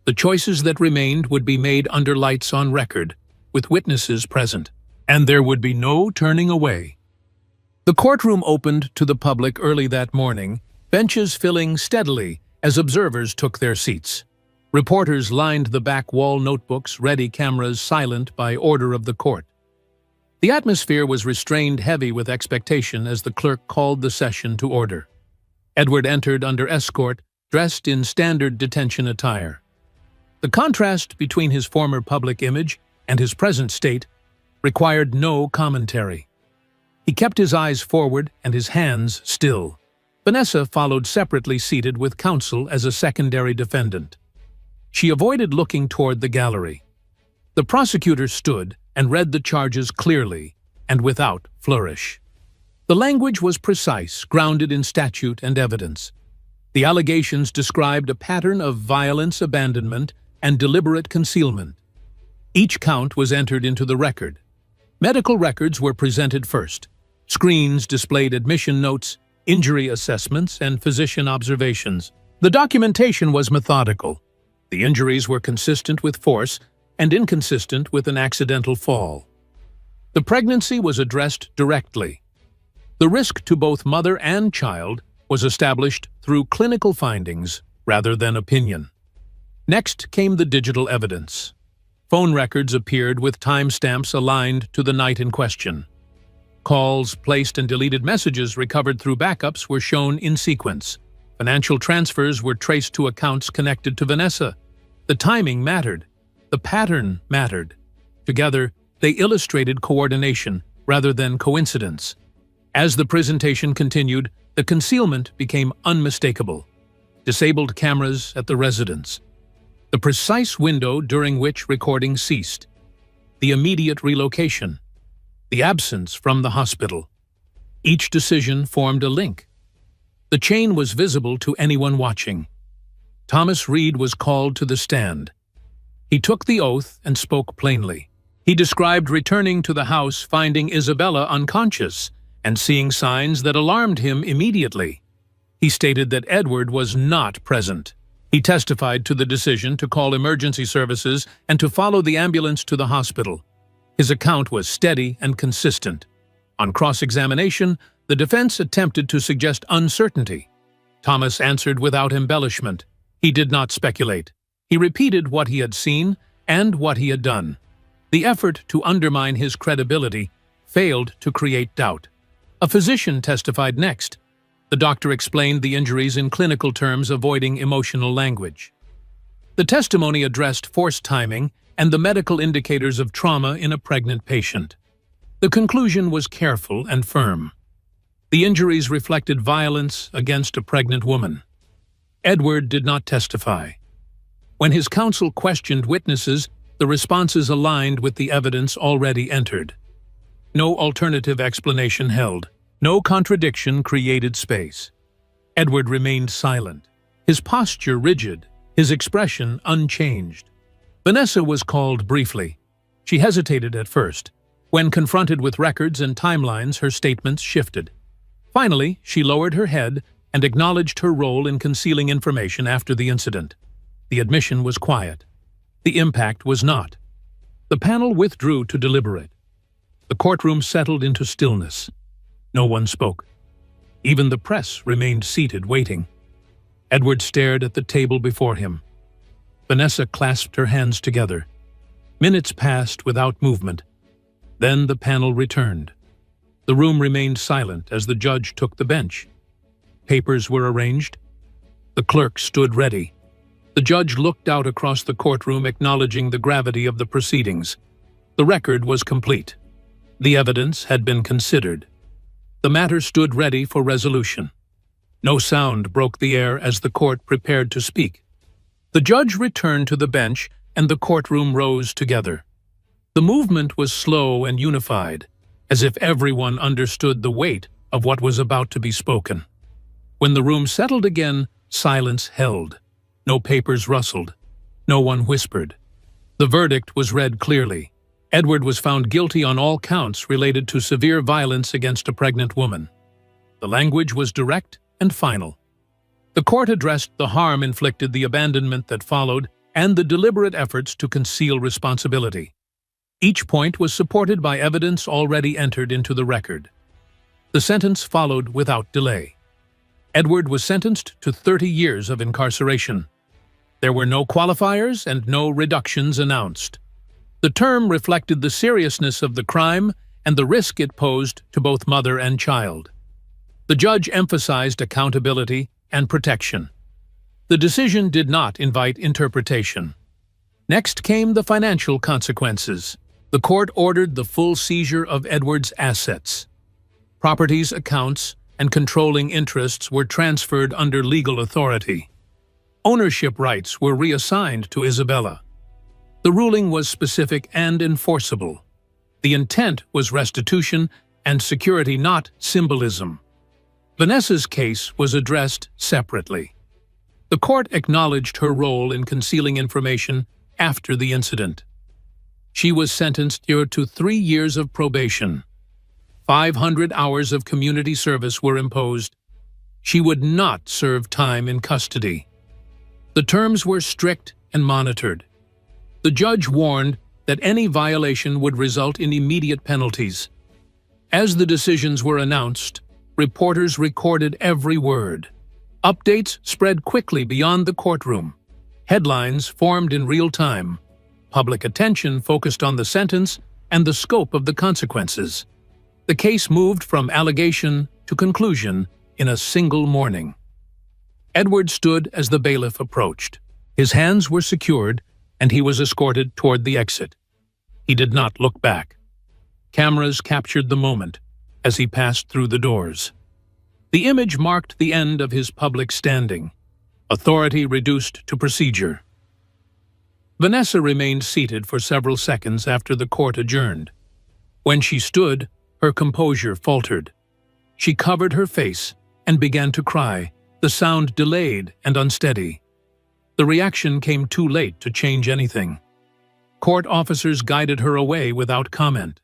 A: The choices that remained would be made under lights on record, with witnesses present, and there would be no turning away. The courtroom opened to the public early that morning, benches filling steadily as observers took their seats. Reporters lined the back wall, notebooks ready, cameras silent by order of the court. The atmosphere was restrained, heavy with expectation as the clerk called the session to order. Edward entered under escort, dressed in standard detention attire. The contrast between his former public image and his present state required no commentary. He kept his eyes forward and his hands still. Vanessa followed separately, seated with counsel as a secondary defendant. She avoided looking toward the gallery. The prosecutor stood and read the charges clearly and without flourish. The language was precise, grounded in statute and evidence. The allegations described a pattern of violence, abandonment, and deliberate concealment. Each count was entered into the record. Medical records were presented first. Screens displayed admission notes, injury assessments, and physician observations. The documentation was methodical. The injuries were consistent with force and inconsistent with an accidental fall. The pregnancy was addressed directly. The risk to both mother and child was established through clinical findings rather than opinion. Next came the digital evidence. Phone records appeared with timestamps aligned to the night in question. Calls, placed and deleted messages recovered through backups were shown in sequence. Financial transfers were traced to accounts connected to Vanessa. The timing mattered. The pattern mattered. Together, they illustrated coordination rather than coincidence. As the presentation continued, the concealment became unmistakable. Disabled cameras at the residence. The precise window during which recording ceased. The immediate relocation. The absence from the hospital. Each decision formed a link. The chain was visible to anyone watching. Thomas Reed was called to the stand. He took the oath and spoke plainly. He described returning to the house, finding Isabella unconscious, and seeing signs that alarmed him immediately. He stated that Edward was not present. He testified to the decision to call emergency services and to follow the ambulance to the hospital. His account was steady and consistent. On cross-examination, the defense attempted to suggest uncertainty. Thomas answered without embellishment. He did not speculate. He repeated what he had seen and what he had done. The effort to undermine his credibility failed to create doubt. A physician testified next. The doctor explained the injuries in clinical terms, avoiding emotional language. The testimony addressed forced timing and the medical indicators of trauma in a pregnant patient. The conclusion was careful and firm. The injuries reflected violence against a pregnant woman. Edward did not testify. When his counsel questioned witnesses, the responses aligned with the evidence already entered. No alternative explanation held. No contradiction created space. Edward remained silent, his posture rigid, his expression unchanged. Vanessa was called briefly. She hesitated at first. When confronted with records and timelines, her statements shifted. Finally, she lowered her head and acknowledged her role in concealing information after the incident. The admission was quiet. The impact was not. The panel withdrew to deliberate. The courtroom settled into stillness. No one spoke. Even the press remained seated, waiting. Edward stared at the table before him. Vanessa clasped her hands together. Minutes passed without movement. Then the panel returned. The room remained silent as the judge took the bench. Papers were arranged. The clerk stood ready. The judge looked out across the courtroom, acknowledging the gravity of the proceedings. The record was complete. The evidence had been considered. The matter stood ready for resolution. No sound broke the air as the court prepared to speak. The judge returned to the bench, and the courtroom rose together. The movement was slow and unified, as if everyone understood the weight of what was about to be spoken. When the room settled again, silence held. No papers rustled. No one whispered. The verdict was read clearly. Edward was found guilty on all counts related to severe violence against a pregnant woman. The language was direct and final. The court addressed the harm inflicted, the abandonment that followed, and the deliberate efforts to conceal responsibility. Each point was supported by evidence already entered into the record. The sentence followed without delay. Edward was sentenced to 30 years of incarceration. There were no qualifiers and no reductions announced. The term reflected the seriousness of the crime and the risk it posed to both mother and child. The judge emphasized accountability and protection. The decision did not invite interpretation. Next came the financial consequences. The court ordered the full seizure of Edward's assets. Properties, accounts, and controlling interests were transferred under legal authority. Ownership rights were reassigned to Isabella. The ruling was specific and enforceable. The intent was restitution and security, not symbolism. Vanessa's case was addressed separately. The court acknowledged her role in concealing information after the incident. She was sentenced to 3 years of probation. 500 hours of community service were imposed. She would not serve time in custody. The terms were strict and monitored. The judge warned that any violation would result in immediate penalties. As the decisions were announced, reporters recorded every word. Updates spread quickly beyond the courtroom. Headlines formed in real time. Public attention focused on the sentence and the scope of the consequences. The case moved from allegation to conclusion in a single morning. Edward stood as the bailiff approached. His hands were secured, and he was escorted toward the exit. He did not look back. Cameras captured the moment as he passed through the doors. The image marked the end of his public standing. Authority reduced to procedure. Vanessa remained seated for several seconds after the court adjourned. When she stood, her composure faltered. She covered her face and began to cry, the sound delayed and unsteady. The reaction came too late to change anything. Court officers guided her away without comment.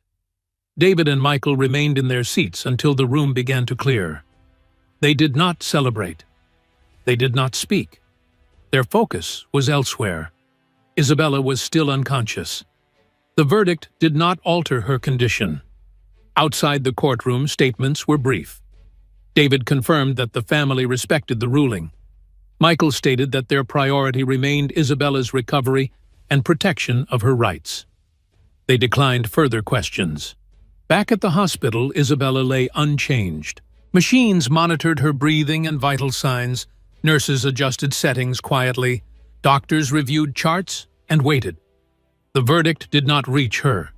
A: David and Michael remained in their seats until the room began to clear. They did not celebrate. They did not speak. Their focus was elsewhere. Isabella was still unconscious. The verdict did not alter her condition. Outside the courtroom, statements were brief. David confirmed that the family respected the ruling. Michael stated that their priority remained Isabella's recovery and protection of her rights. They declined further questions. Back at the hospital, Isabella lay unchanged. Machines monitored her breathing and vital signs. Nurses adjusted settings quietly. Doctors reviewed charts and waited. The verdict did not reach her.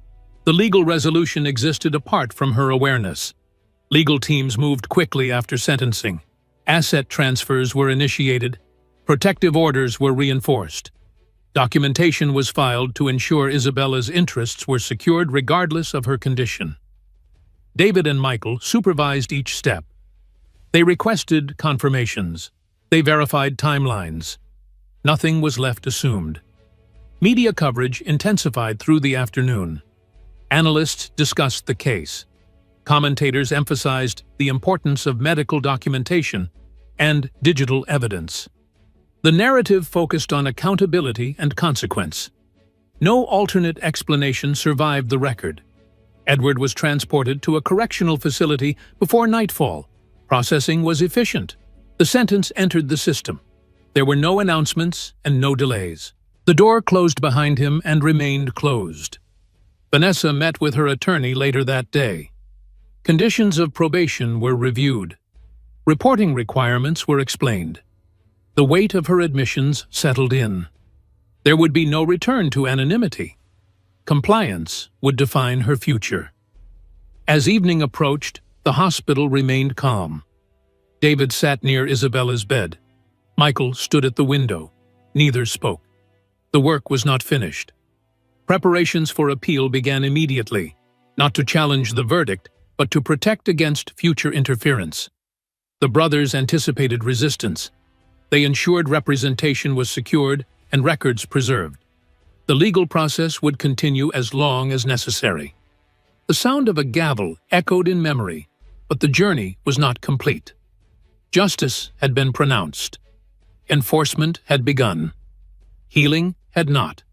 A: The legal resolution existed apart from her awareness. Legal teams moved quickly after sentencing. Asset transfers were initiated. Protective orders were reinforced. Documentation was filed to ensure Isabella's interests were secured regardless of her condition. David and Michael supervised each step. They requested confirmations. They verified timelines. Nothing was left assumed. Media coverage intensified through the afternoon. Analysts discussed the case. Commentators emphasized the importance of medical documentation and digital evidence. The narrative focused on accountability and consequence. No alternate explanation survived the record. Edward was transported to a correctional facility before nightfall. Processing was efficient. The sentence entered the system. There were no announcements and no delays. The door closed behind him and remained closed. Vanessa met with her attorney later that day. Conditions of probation were reviewed. Reporting requirements were explained. The weight of her admissions settled in. There would be no return to anonymity. Compliance would define her future. As evening approached, the hospital remained calm. David sat near Isabella's bed. Michael stood at the window. Neither spoke. The work was not finished. Preparations for appeal began immediately, not to challenge the verdict, but to protect against future interference. The brothers anticipated resistance. They ensured representation was secured and records preserved. The legal process would continue as long as necessary. The sound of a gavel echoed in memory, but the journey was not complete. Justice had been pronounced. Enforcement had begun. Healing had not.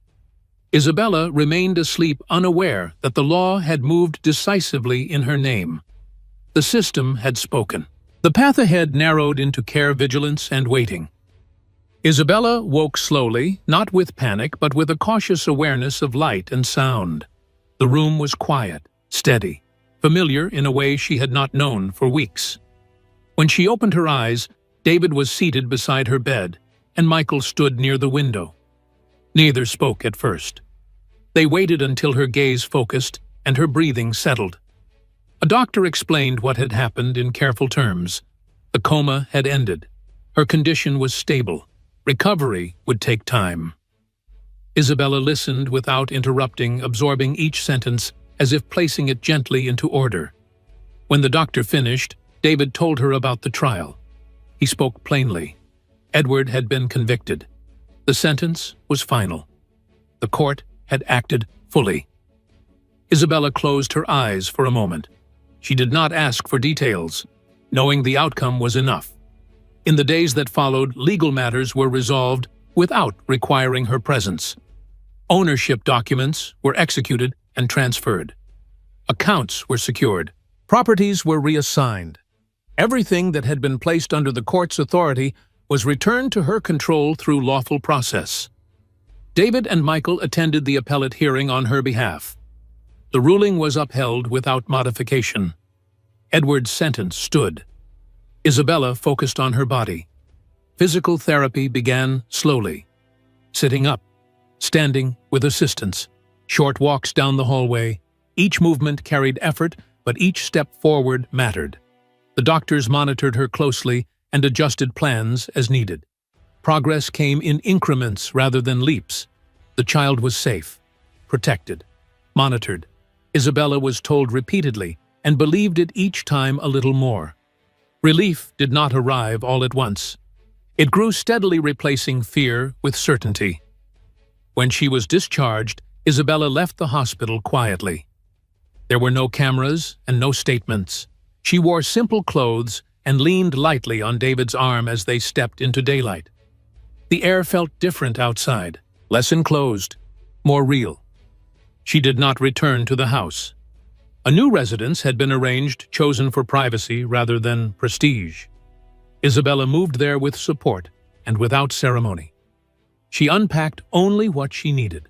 A: Isabella remained asleep, unaware that the law had moved decisively in her name. The system had spoken. The path ahead narrowed into care, vigilance, and waiting. Isabella woke slowly, not with panic, but with a cautious awareness of light and sound. The room was quiet, steady, familiar in a way she had not known for weeks. When she opened her eyes, David was seated beside her bed, and Michael stood near the window. Neither spoke at first. They waited until her gaze focused and her breathing settled. A doctor explained what had happened in careful terms. The coma had ended. Her condition was stable. Recovery would take time. Isabella listened without interrupting, absorbing each sentence as if placing it gently into order. When the doctor finished, David told her about the trial. He spoke plainly. Edward had been convicted. The sentence was final. The court had acted fully. Isabella closed her eyes for a moment. She did not ask for details. Knowing the outcome was enough. In the days that followed, legal matters were resolved without requiring her presence. Ownership documents were executed and transferred. Accounts were secured. Properties were reassigned. Everything that had been placed under the court's authority was returned to her control through lawful process. David and Michael attended the appellate hearing on her behalf. The ruling was upheld without modification. Edward's sentence stood. Isabella focused on her body. Physical therapy began slowly. Sitting up, standing with assistance, short walks down the hallway. Each movement carried effort, but each step forward mattered. The doctors monitored her closely and adjusted plans as needed. Progress came in increments rather than leaps. The child was safe, protected, monitored. Isabella was told repeatedly and believed it each time a little more. Relief did not arrive all at once. It grew steadily, replacing fear with certainty. When she was discharged, Isabella left the hospital quietly. There were no cameras and no statements. She wore simple clothes and leaned lightly on David's arm as they stepped into daylight. The air felt different outside, less enclosed, more real. She did not return to the house. A new residence had been arranged, chosen for privacy rather than prestige. Isabella moved there with support and without ceremony. She unpacked only what she needed.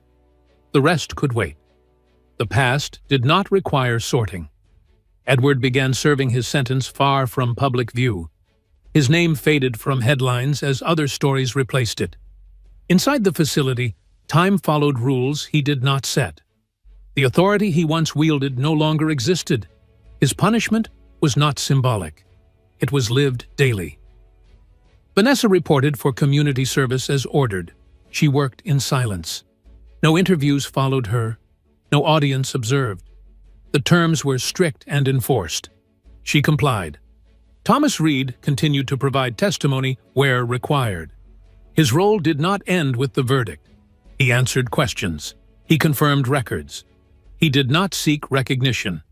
A: The rest could wait. The past did not require sorting. Edward began serving his sentence far from public view. His name faded from headlines as other stories replaced it. Inside the facility, time followed rules he did not set. The authority he once wielded no longer existed. His punishment was not symbolic. It was lived daily. Vanessa reported for community service as ordered. She worked in silence. No interviews followed her. No audience observed. The terms were strict and enforced. She complied. Thomas Reed continued to provide testimony where required. His role did not end with the verdict. He answered questions. He confirmed records. He did not seek recognition.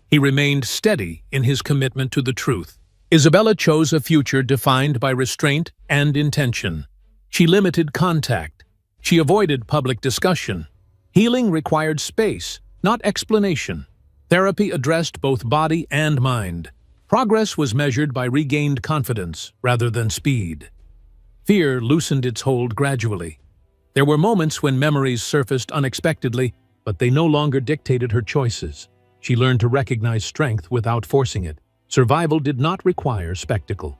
A: He remained steady in his commitment to the truth. Isabella chose a future defined by restraint and intention. She limited contact. She avoided public discussion. Healing required space, not explanation. Therapy addressed both body and mind. Progress was measured by regained confidence rather than speed. Fear loosened its hold gradually. There were moments when memories surfaced unexpectedly, but they no longer dictated her choices. She learned to recognize strength without forcing it. Survival did not require spectacle.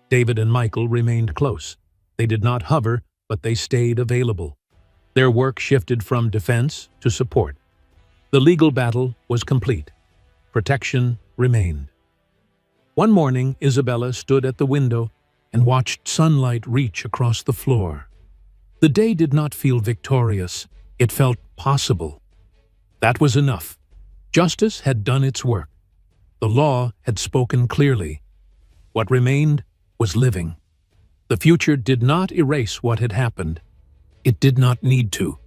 A: David and Michael remained close. They did not hover, but they stayed available. Their work shifted from defense to support. The legal battle was complete. Protection remained. One morning, Isabella stood at the window and watched sunlight reach across the floor. The day did not feel victorious. It felt possible. That was enough. Justice had done its work. The law had spoken clearly. What remained was living. The future did not erase what had happened. It did not need to.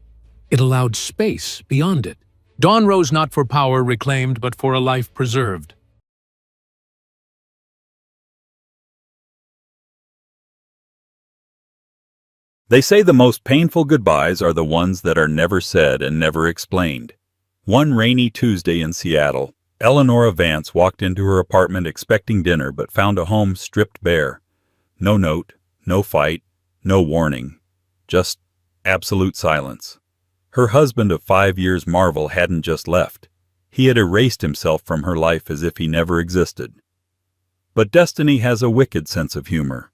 A: It allowed space beyond it. Dawn rose not for power reclaimed, but for a life preserved.
B: They say the most painful goodbyes are the ones that are never said and never explained. One rainy Tuesday in Seattle, Eleanor Vance walked into her apartment expecting dinner but found a home stripped bare. No note, no fight, no warning. Just absolute silence. Her husband of 5 years, Marvel, hadn't just left. He had erased himself from her life as if he never existed. But destiny has a wicked sense of humor.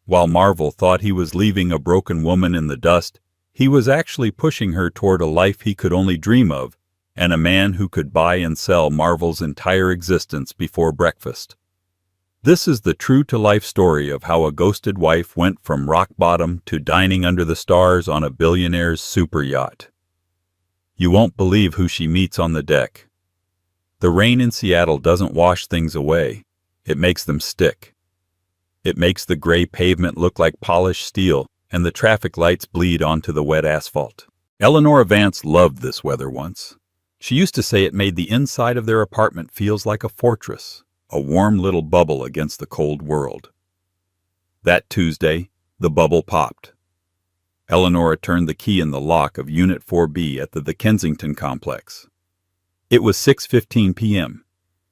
B: While Marvel thought he was leaving a broken woman in the dust, he was actually pushing her toward a life he could only dream of, and a man who could buy and sell Marvel's entire existence before breakfast. This is the true-to-life story of how a ghosted wife went from rock bottom to dining under the stars on a billionaire's super yacht. You won't believe who she meets on the deck. The rain in Seattle doesn't wash things away. It makes them stick. It makes the gray pavement look like polished steel, and the traffic lights bleed onto the wet asphalt. Eleanor Vance loved this weather once. She used to say it made the inside of their apartment feels like a fortress, a warm little bubble against the cold world. That Tuesday, the bubble popped. Eleanor turned the key in the lock of Unit 4B at the Kensington complex. It was 6:15 p.m.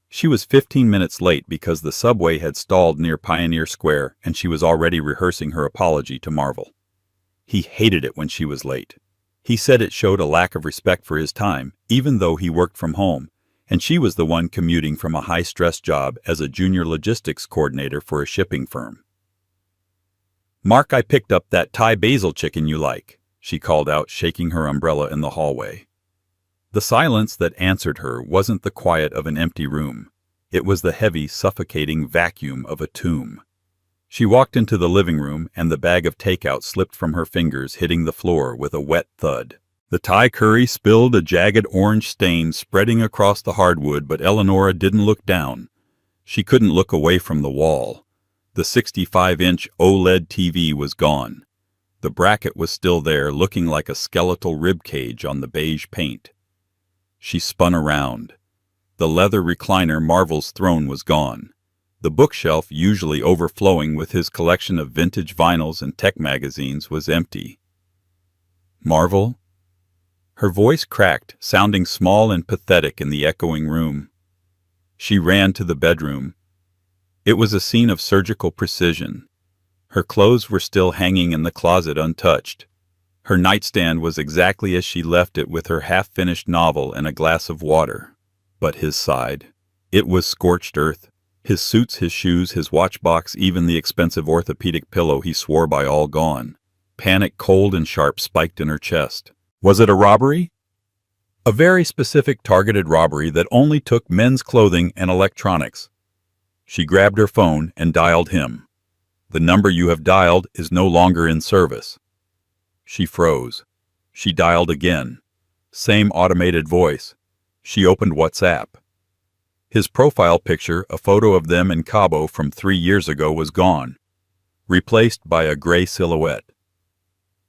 B: She was 15 minutes late because the subway had stalled near Pioneer Square and she was already rehearsing her apology to Marvel. He hated it when she was late. He said it showed a lack of respect for his time, even though he worked from home, and she was the one commuting from a high-stress job as a junior logistics coordinator for a shipping firm. "Mark, I picked up that Thai basil chicken you like," she called out, shaking her umbrella in the hallway. The silence that answered her wasn't the quiet of an empty room. It was the heavy, suffocating vacuum of a tomb. She walked into the living room, and the bag of takeout slipped from her fingers, hitting the floor with a wet thud. The Thai curry spilled a jagged orange stain spreading across the hardwood, but Eleonora didn't look down. She couldn't look away from the wall. The 65-inch OLED TV was gone. The bracket was still there, looking like a skeletal rib cage on the beige paint. She spun around. The leather recliner Marvel's throne was gone. The bookshelf, usually overflowing with his collection of vintage vinyls and tech magazines, was empty. "Marvel?" Her voice cracked, sounding small and pathetic in the echoing room. She ran to the bedroom. It was a scene of surgical precision. Her clothes were still hanging in the closet untouched. Her nightstand was exactly as she left it, with her half-finished novel and a glass of water. But his side. It was scorched earth. His suits, his shoes, his watchbox, even the expensive orthopedic pillow he swore by, all gone. Panic, cold and sharp, spiked in her chest. Was it a robbery? A very specific, targeted robbery that only took men's clothing and electronics. She grabbed her phone and dialed him. "The number you have dialed is no longer in service." She froze. She dialed again. Same automated voice. She opened WhatsApp. His profile picture, a photo of them in Cabo from 3 years ago, was gone, replaced by a gray silhouette.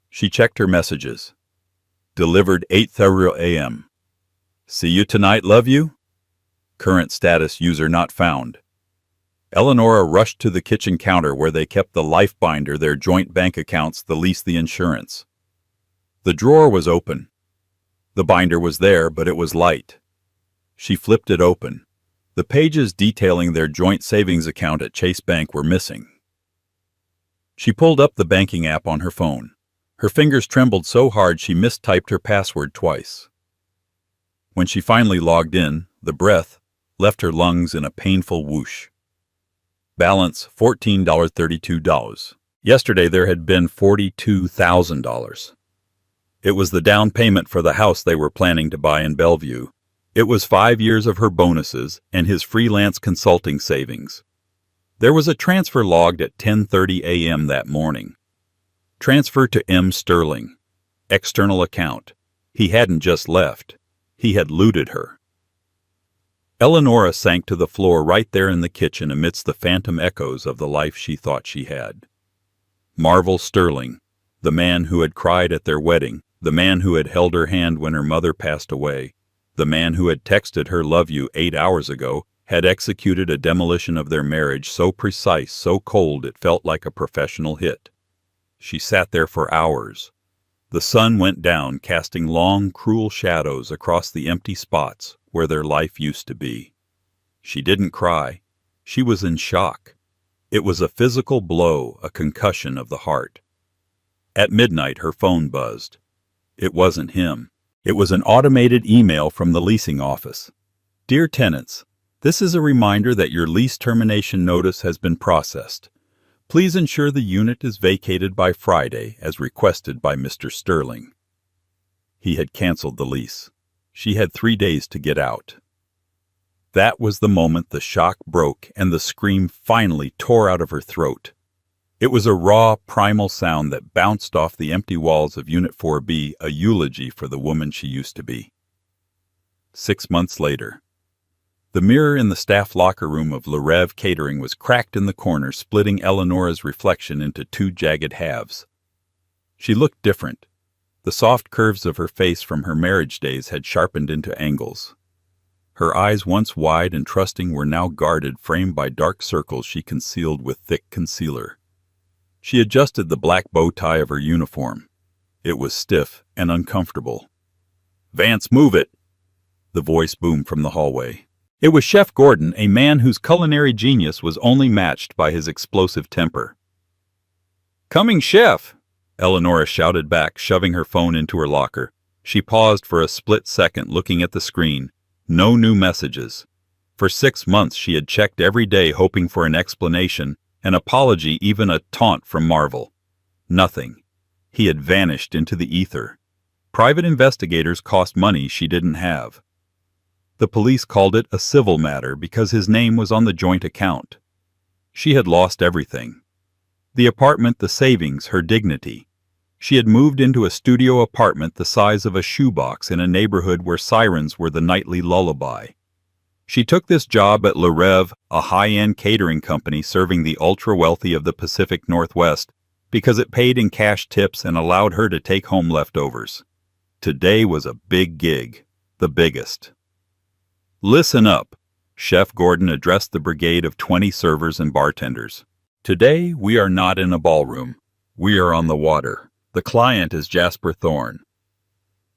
B: She checked her messages. Delivered 8:30 a.m. "See you tonight, love you?" Current status: user not found. Eleonora rushed to the kitchen counter where they kept the life binder, their joint bank accounts, the lease, the insurance. The drawer was open. The binder was there, but it was light. She flipped it open. The pages detailing their joint savings account at Chase Bank were missing. She pulled up the banking app on her phone. Her fingers trembled so hard she mistyped her password twice. When she finally logged in, The breath left her lungs in a painful whoosh. Balance $14.32. Yesterday there had been $42,000. It was the down payment for the house they were planning to buy in Bellevue. It was 5 years of her bonuses and his freelance consulting savings. There was a transfer logged at 10:30 a.m. that morning. Transfer to M. Sterling. External account. He hadn't just left. He had looted her. Eleonora sank to the floor right there in the kitchen amidst the phantom echoes of the life she thought she had. Marvel Sterling, the man who had cried at their wedding, the man who had held her hand when her mother passed away, the man who had texted her "love you" 8 hours ago, had executed a demolition of their marriage so precise, so cold it felt like a professional hit. She sat there for hours. The sun went down, casting long, cruel shadows across the empty spots where their life used to be. She didn't cry. She was in shock. It was a physical blow, a concussion of the heart. At midnight, her phone buzzed. It wasn't him. It was an automated email from the leasing office. Dear tenants, this is a reminder that your lease termination notice has been processed. Please ensure the unit is vacated by Friday, as requested by Mr. Sterling. He had canceled the lease. She had 3 days to get out. That was the moment the shock broke and the scream finally tore out of her throat. It was a raw, primal sound that bounced off the empty walls of Unit 4B, a eulogy for the woman she used to be. 6 months later. The mirror in the staff locker room of Le Rev Catering was cracked in the corner, splitting Eleonora's reflection into 2 jagged halves. She looked different. The soft curves of her face from her marriage days had sharpened into angles. Her eyes, once wide and trusting, were now guarded, framed by dark circles she concealed with thick concealer. She adjusted the black bow tie of her uniform. It was stiff and uncomfortable. "Vance, move it!" The voice boomed from the hallway. It was Chef Gordon, a man whose culinary genius was only matched by his explosive temper. "Coming, Chef!" Eleonora shouted back, shoving her phone into her locker. She paused for a split second, looking at the screen. No new messages. For 6 months she had checked every day, hoping for an explanation, an apology, even a taunt from Marvel. Nothing. He had vanished into the ether. Private investigators cost money she didn't have. The police called it a civil matter because his name was on the joint account. She had lost everything. The apartment, the savings, her dignity. She had moved into a studio apartment the size of a shoebox in a neighborhood where sirens were the nightly lullaby. She took this job at Le Rev, a high-end catering company serving the ultra-wealthy of the Pacific Northwest, because it paid in cash tips and allowed her to take home leftovers. Today was a big gig, the biggest. "Listen up," Chef Gordon addressed the brigade of 20 servers and bartenders. "Today we are not in a ballroom. We are on the water. The client is Jasper Thorne."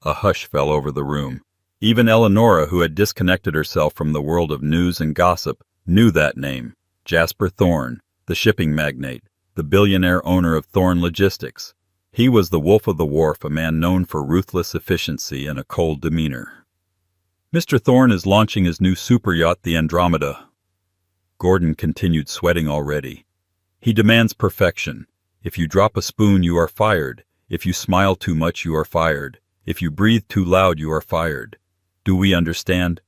B: A hush fell over the room. Even Eleonora, who had disconnected herself from the world of news and gossip, knew that name. Jasper Thorne, the shipping magnate, the billionaire owner of Thorne Logistics. He was the Wolf of the Wharf, a man known for ruthless efficiency and a cold demeanor. "Mr. Thorne is launching his new super yacht, the Andromeda." Gordon continued, sweating already. "He demands perfection. If you drop a spoon, you are fired. If you smile too much, you are fired. If you breathe too loud, you are fired. Do we understand?"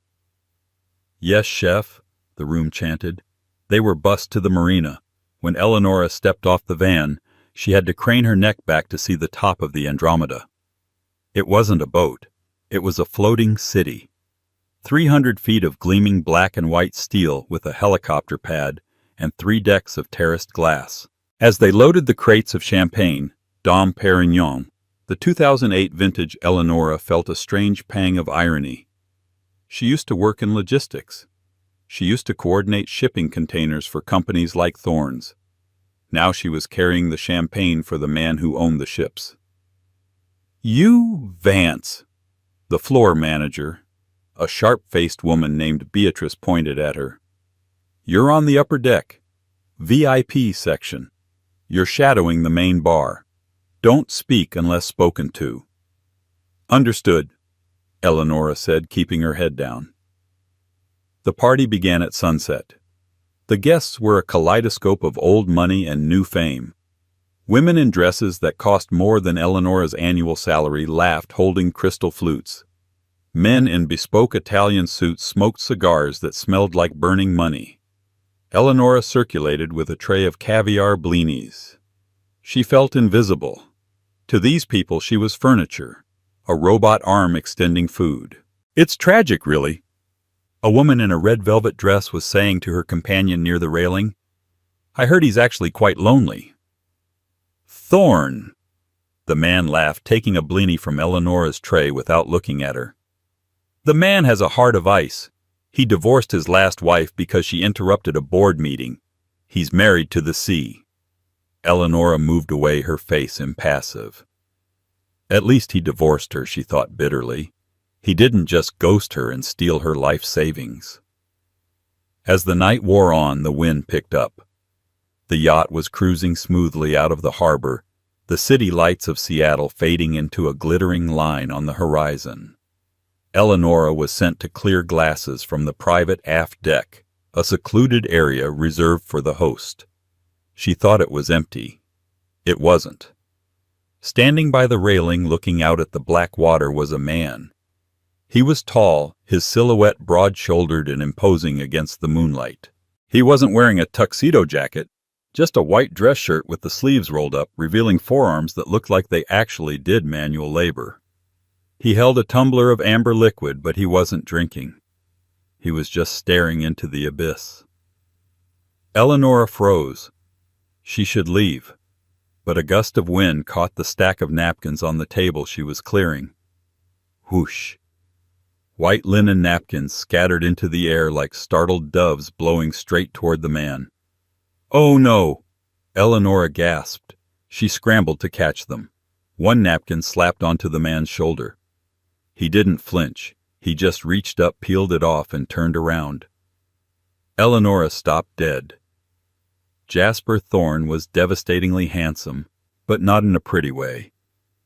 B: "Yes, Chef," the room chanted. They were bussed to the marina. When Eleonora stepped off the van, she had to crane her neck back to see the top of the Andromeda. It wasn't a boat. It was a floating city. 300 feet of gleaming black and white steel with a helicopter pad and 3 decks of terraced glass. As they loaded the crates of champagne, Dom Perignon, the 2008 vintage, Eleonora felt a strange pang of irony. She used to work in logistics. She used to coordinate shipping containers for companies like Thorne's. Now she was carrying the champagne for the man who owned the ships. "You, Vance," the floor manager, a sharp-faced woman named Beatrice, pointed at her. "You're on the upper deck, VIP section. You're shadowing the main bar. Don't speak unless spoken to." "Understood," Eleonora said, keeping her head down. The party began at sunset. The guests were a kaleidoscope of old money and new fame. Women in dresses that cost more than Eleonora's annual salary laughed holding crystal flutes. Men in bespoke Italian suits smoked cigars that smelled like burning money. Eleonora circulated with a tray of caviar blinis. She felt invisible. To these people she was furniture, a robot arm extending food. "It's tragic, really," a woman in a red velvet dress was saying to her companion near the railing. "I heard he's actually quite lonely." "Thorn!" The man laughed, taking a blini from Eleonora's tray without looking at her. "The man has a heart of ice. He divorced his last wife because she interrupted a board meeting. He's married to the sea." Eleonora moved away, her face impassive. At least he divorced her, she thought bitterly. He didn't just ghost her and steal her life savings. As the night wore on, the wind picked up. The yacht was cruising smoothly out of the harbor, the city lights of Seattle fading into a glittering line on the horizon. Eleonora was sent to clear glasses from the private aft deck, a secluded area reserved for the host. She thought it was empty. It wasn't. Standing by the railing looking out at the black water was a man. He was tall, his silhouette broad-shouldered and imposing against the moonlight. He wasn't wearing a tuxedo jacket, just a white dress shirt with the sleeves rolled up, revealing forearms that looked like they actually did manual labor. He held a tumbler of amber liquid, but he wasn't drinking. He was just staring into the abyss. Eleonora froze. She should leave, but a gust of wind caught the stack of napkins on the table she was clearing. Whoosh! White linen napkins scattered into the air like startled doves blowing straight toward the man. "Oh no!" Eleonora gasped. She scrambled to catch them. One napkin slapped onto the man's shoulder. He didn't flinch. He just reached up, peeled it off, and turned around. Eleonora stopped dead. Jasper Thorne was devastatingly handsome, but not in a pretty way.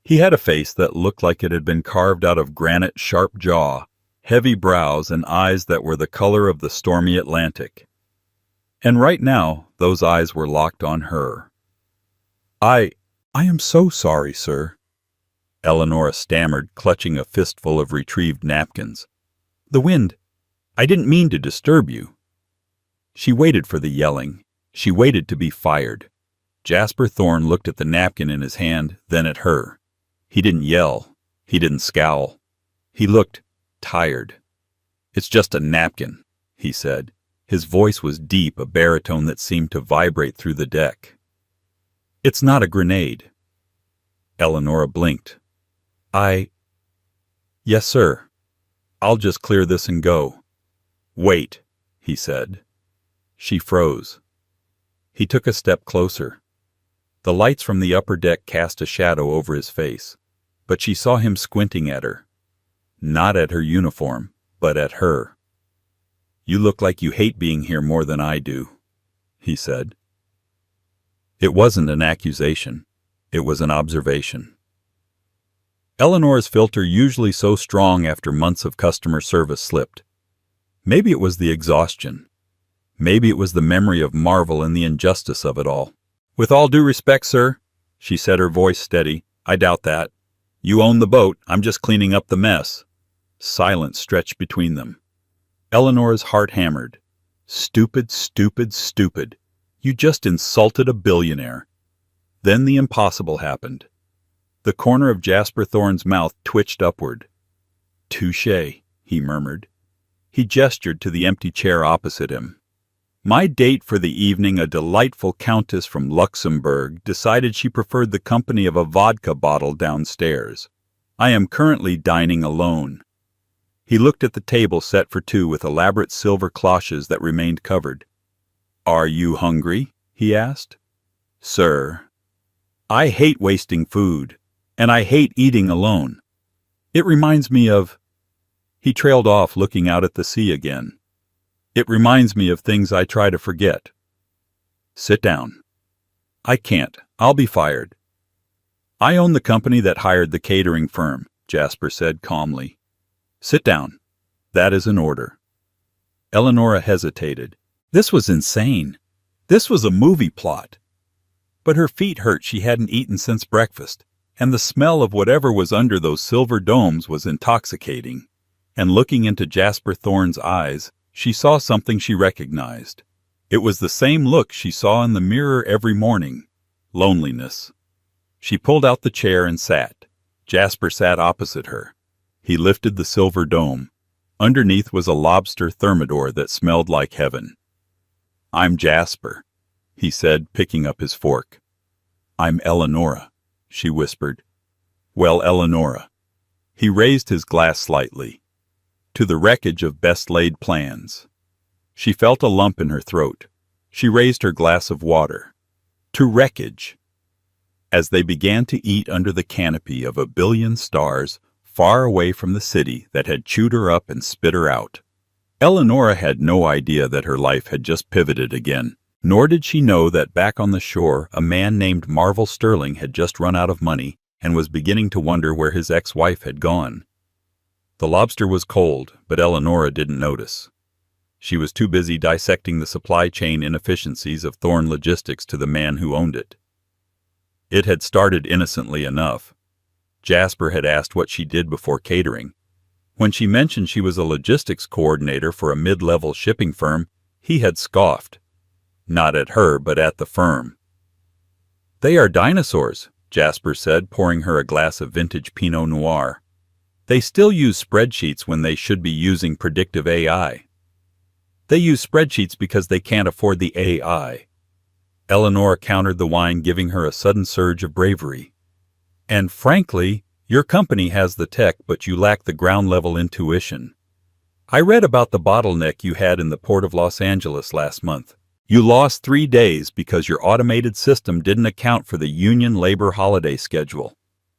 B: He had a face that looked like it had been carved out of granite, sharp jaw, heavy brows, and eyes that were the color of the stormy Atlantic. And right now, those eyes were locked on her. I am so sorry, sir," Eleonora stammered, clutching a fistful of retrieved napkins. "The wind. I didn't mean to disturb you." She waited for the yelling. She waited to be fired. Jasper Thorne looked at the napkin in his hand, then at her. He didn't yell. He didn't scowl. He looked tired. "It's just a napkin," he said. His voice was deep, a baritone that seemed to vibrate through the deck. "It's not a grenade." Eleonora blinked. Yes, sir. I'll just clear this and go." "Wait," he said. She froze. He took a step closer. The lights from the upper deck cast a shadow over his face, but she saw him squinting at her. Not at her uniform, but at her. "You look like you hate being here more than I do," he said. It wasn't an accusation. It was an observation. Eleanor's filter, usually so strong after months of customer service, slipped. Maybe it was the exhaustion. Maybe it was the memory of Marvel and the injustice of it all. "With all due respect, sir," she said, her voice steady, "I doubt that. You own the boat. I'm just cleaning up the mess." Silence stretched between them. Eleanor's heart hammered. Stupid, stupid, stupid. You just insulted a billionaire. Then the impossible happened. The corner of Jasper Thorne's mouth twitched upward. "Touché," he murmured. He gestured to the empty chair opposite him. "My date for the evening, a delightful countess from Luxembourg, decided she preferred the company of a vodka bottle downstairs. I am currently dining alone." He looked at the table set for two with elaborate silver cloches that remained covered. "Are you hungry?" he asked. "Sir, I hate wasting food, and I hate eating alone. It reminds me of—" He trailed off, looking out at the sea again. "It reminds me of things I try to forget." "Sit down." "I can't. I'll be fired." "I own the company that hired the catering firm," Jasper said calmly. "Sit down. That is an order." Eleonora hesitated. This was insane. This was a movie plot. But her feet hurt. She hadn't eaten since breakfast, and the smell of whatever was under those silver domes was intoxicating. And looking into Jasper Thorne's eyes, she saw something she recognized. It was the same look she saw in the mirror every morning. Loneliness. She pulled out the chair and sat. Jasper sat opposite her. He lifted the silver dome. Underneath was a lobster thermidor that smelled like heaven. "I'm Jasper," he said, picking up his fork. "I'm Eleonora," she whispered. "Well, Eleonora." He raised his glass slightly. "To the wreckage of best-laid plans." She felt a lump in her throat. She raised her glass of water. "To wreckage." As they began to eat under the canopy of a billion stars, far away from the city that had chewed her up and spit her out. Eleonora had no idea that her life had just pivoted again, nor did she know that back on the shore a man named Marvel Sterling had just run out of money and was beginning to wonder where his ex-wife had gone. The lobster was cold, but Eleonora didn't notice. She was too busy dissecting the supply chain inefficiencies of Thorne Logistics to the man who owned it. It had started innocently enough. Jasper had asked what she did before catering. When she mentioned she was a logistics coordinator for a mid-level shipping firm, he had scoffed. Not at her, but at the firm. "They are dinosaurs," Jasper said, pouring her a glass of vintage Pinot Noir. "They still use spreadsheets when they should be using predictive AI. They use spreadsheets because they can't afford the AI." Eleonora countered the wine, giving her a sudden surge of bravery. "And frankly, your company has the tech, but you lack the ground-level intuition. I read about the bottleneck you had in the Port of Los Angeles last month. You lost 3 days because your automated system didn't account for the union labor holiday schedule.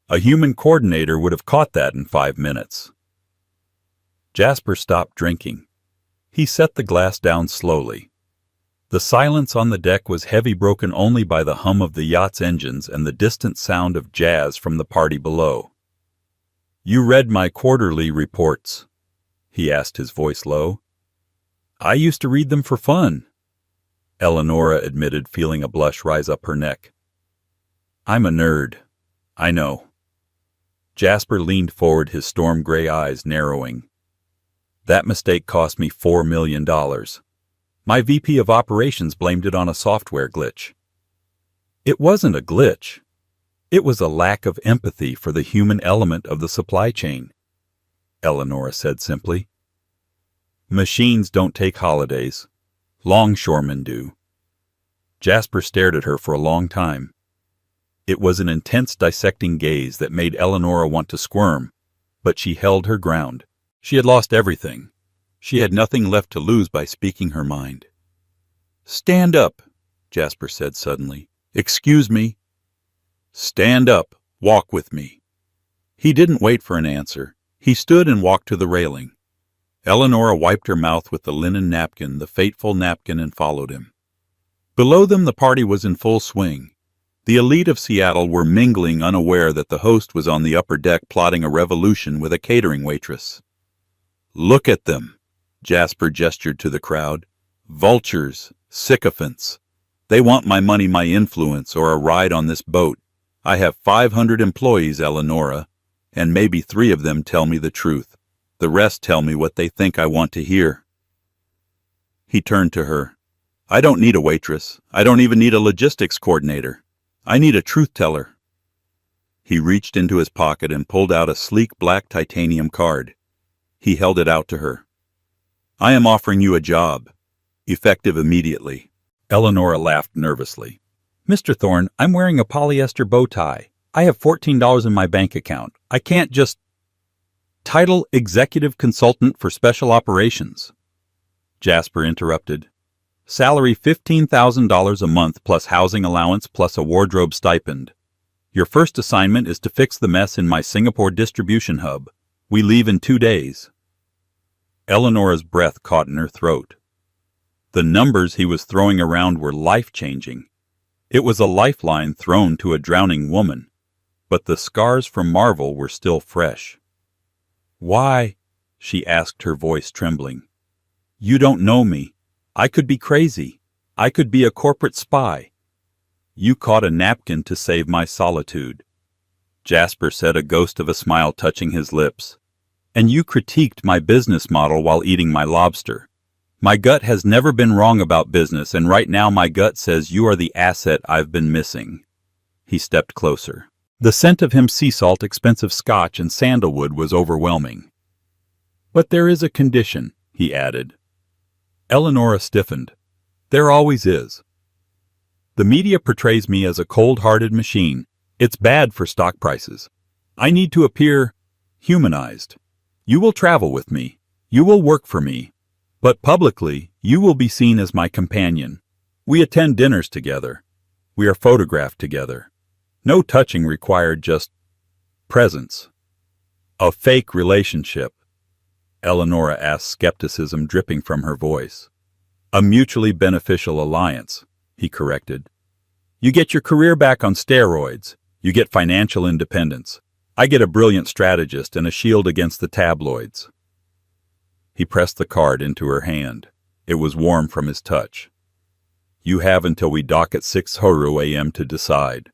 B: A human coordinator would have caught that in 5 minutes." Jasper stopped drinking. He set the glass down slowly. The silence on the deck was heavy, broken only by the hum of the yacht's engines and the distant sound of jazz from the party below. "You read my quarterly reports?" he asked, his voice low. "I used to read them for fun," Eleonora admitted, feeling a blush rise up her neck. "I'm a nerd. I know." Jasper leaned forward, his storm-gray eyes narrowing. "That mistake cost me $4 million. My VP of operations blamed it on a software glitch." "It wasn't a glitch. It was a lack of empathy for the human element of the supply chain," Eleonora said simply. "Machines don't take holidays. Longshoremen do." Jasper stared at her for a long time. It was an intense, dissecting gaze that made Eleonora want to squirm, but she held her ground. She had lost everything. She had nothing left to lose by speaking her mind. "Stand up," Jasper said suddenly. "Excuse me." "Stand up. Walk with me." He didn't wait for an answer. He stood and walked to the railing. Eleonora wiped her mouth with the linen napkin, the fateful napkin, and followed him. Below them the party was in full swing. The elite of Seattle were mingling, unaware that the host was on the upper deck plotting a revolution with a catering waitress. "Look at them," Jasper gestured to the crowd. "Vultures, sycophants. They want my money, my influence, or a ride on this boat. I have 500 employees, Eleonora, and maybe 3 of them tell me the truth. The rest tell me what they think I want to hear." He turned to her. "I don't need a waitress. I don't even need a logistics coordinator. I need a truth-teller." He reached into his pocket and pulled out a sleek black titanium card. He held it out to her. "I am offering you a job, effective immediately." Eleonora laughed nervously. "Mr. Thorne, I'm wearing a polyester bow tie. I have $14 in my bank account. I can't just—" "Title Executive Consultant for Special Operations," Jasper interrupted. "Salary $15,000 a month plus housing allowance plus a wardrobe stipend. Your first assignment is to fix the mess in my Singapore distribution hub. We leave in 2 days." Eleonora's breath caught in her throat. The numbers he was throwing around were life-changing. It was a lifeline thrown to a drowning woman, but the scars from Marvel were still fresh. "Why?" she asked, her voice trembling. You don't know me. I could be crazy. I could be a corporate spy. You caught a napkin to save my solitude. Jasper said, a ghost of a smile touching his lips. And you critiqued my business model while eating my lobster. My gut has never been wrong about business, and right now my gut says you are the asset I've been missing. He stepped closer. The scent of him sea salt, expensive scotch, and sandalwood was overwhelming. But there is a condition, he added. Eleonora stiffened. There always is. The media portrays me as a cold-hearted machine. It's bad for stock prices. I need to appear humanized. You will travel with me. You will work for me. But publicly, you will be seen as my companion. We attend dinners together. We are photographed together. No touching required, just presence. A fake relationship. Eleonora asked, skepticism dripping from her voice. A mutually beneficial alliance, he corrected. You get your career back on steroids. You get financial independence. I get a brilliant strategist and a shield against the tabloids. He pressed the card into her hand. It was warm from his touch. You have until we dock at 6 a.m. to decide.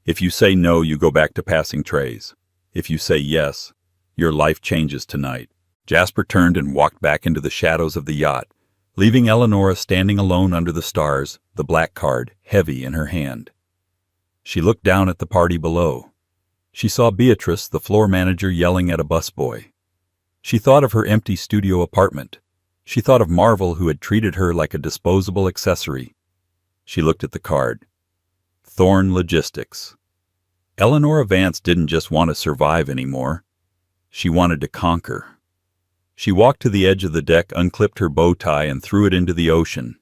B: If you say no, you go back to passing trays. If you say yes, your life changes tonight. Jasper turned and walked back into the shadows of the yacht, leaving Eleonora standing alone under the stars, the black card heavy in her hand. She looked down at the party below. She saw Beatrice, the floor manager, yelling at a busboy. She thought of her empty studio apartment. She thought of Marvel, who had treated her like a disposable accessory. She looked at the card. Thorn Logistics. Eleonora Vance didn't just want to survive anymore. She wanted to conquer. She walked to the edge of the deck, unclipped her bow tie, and threw it into the ocean.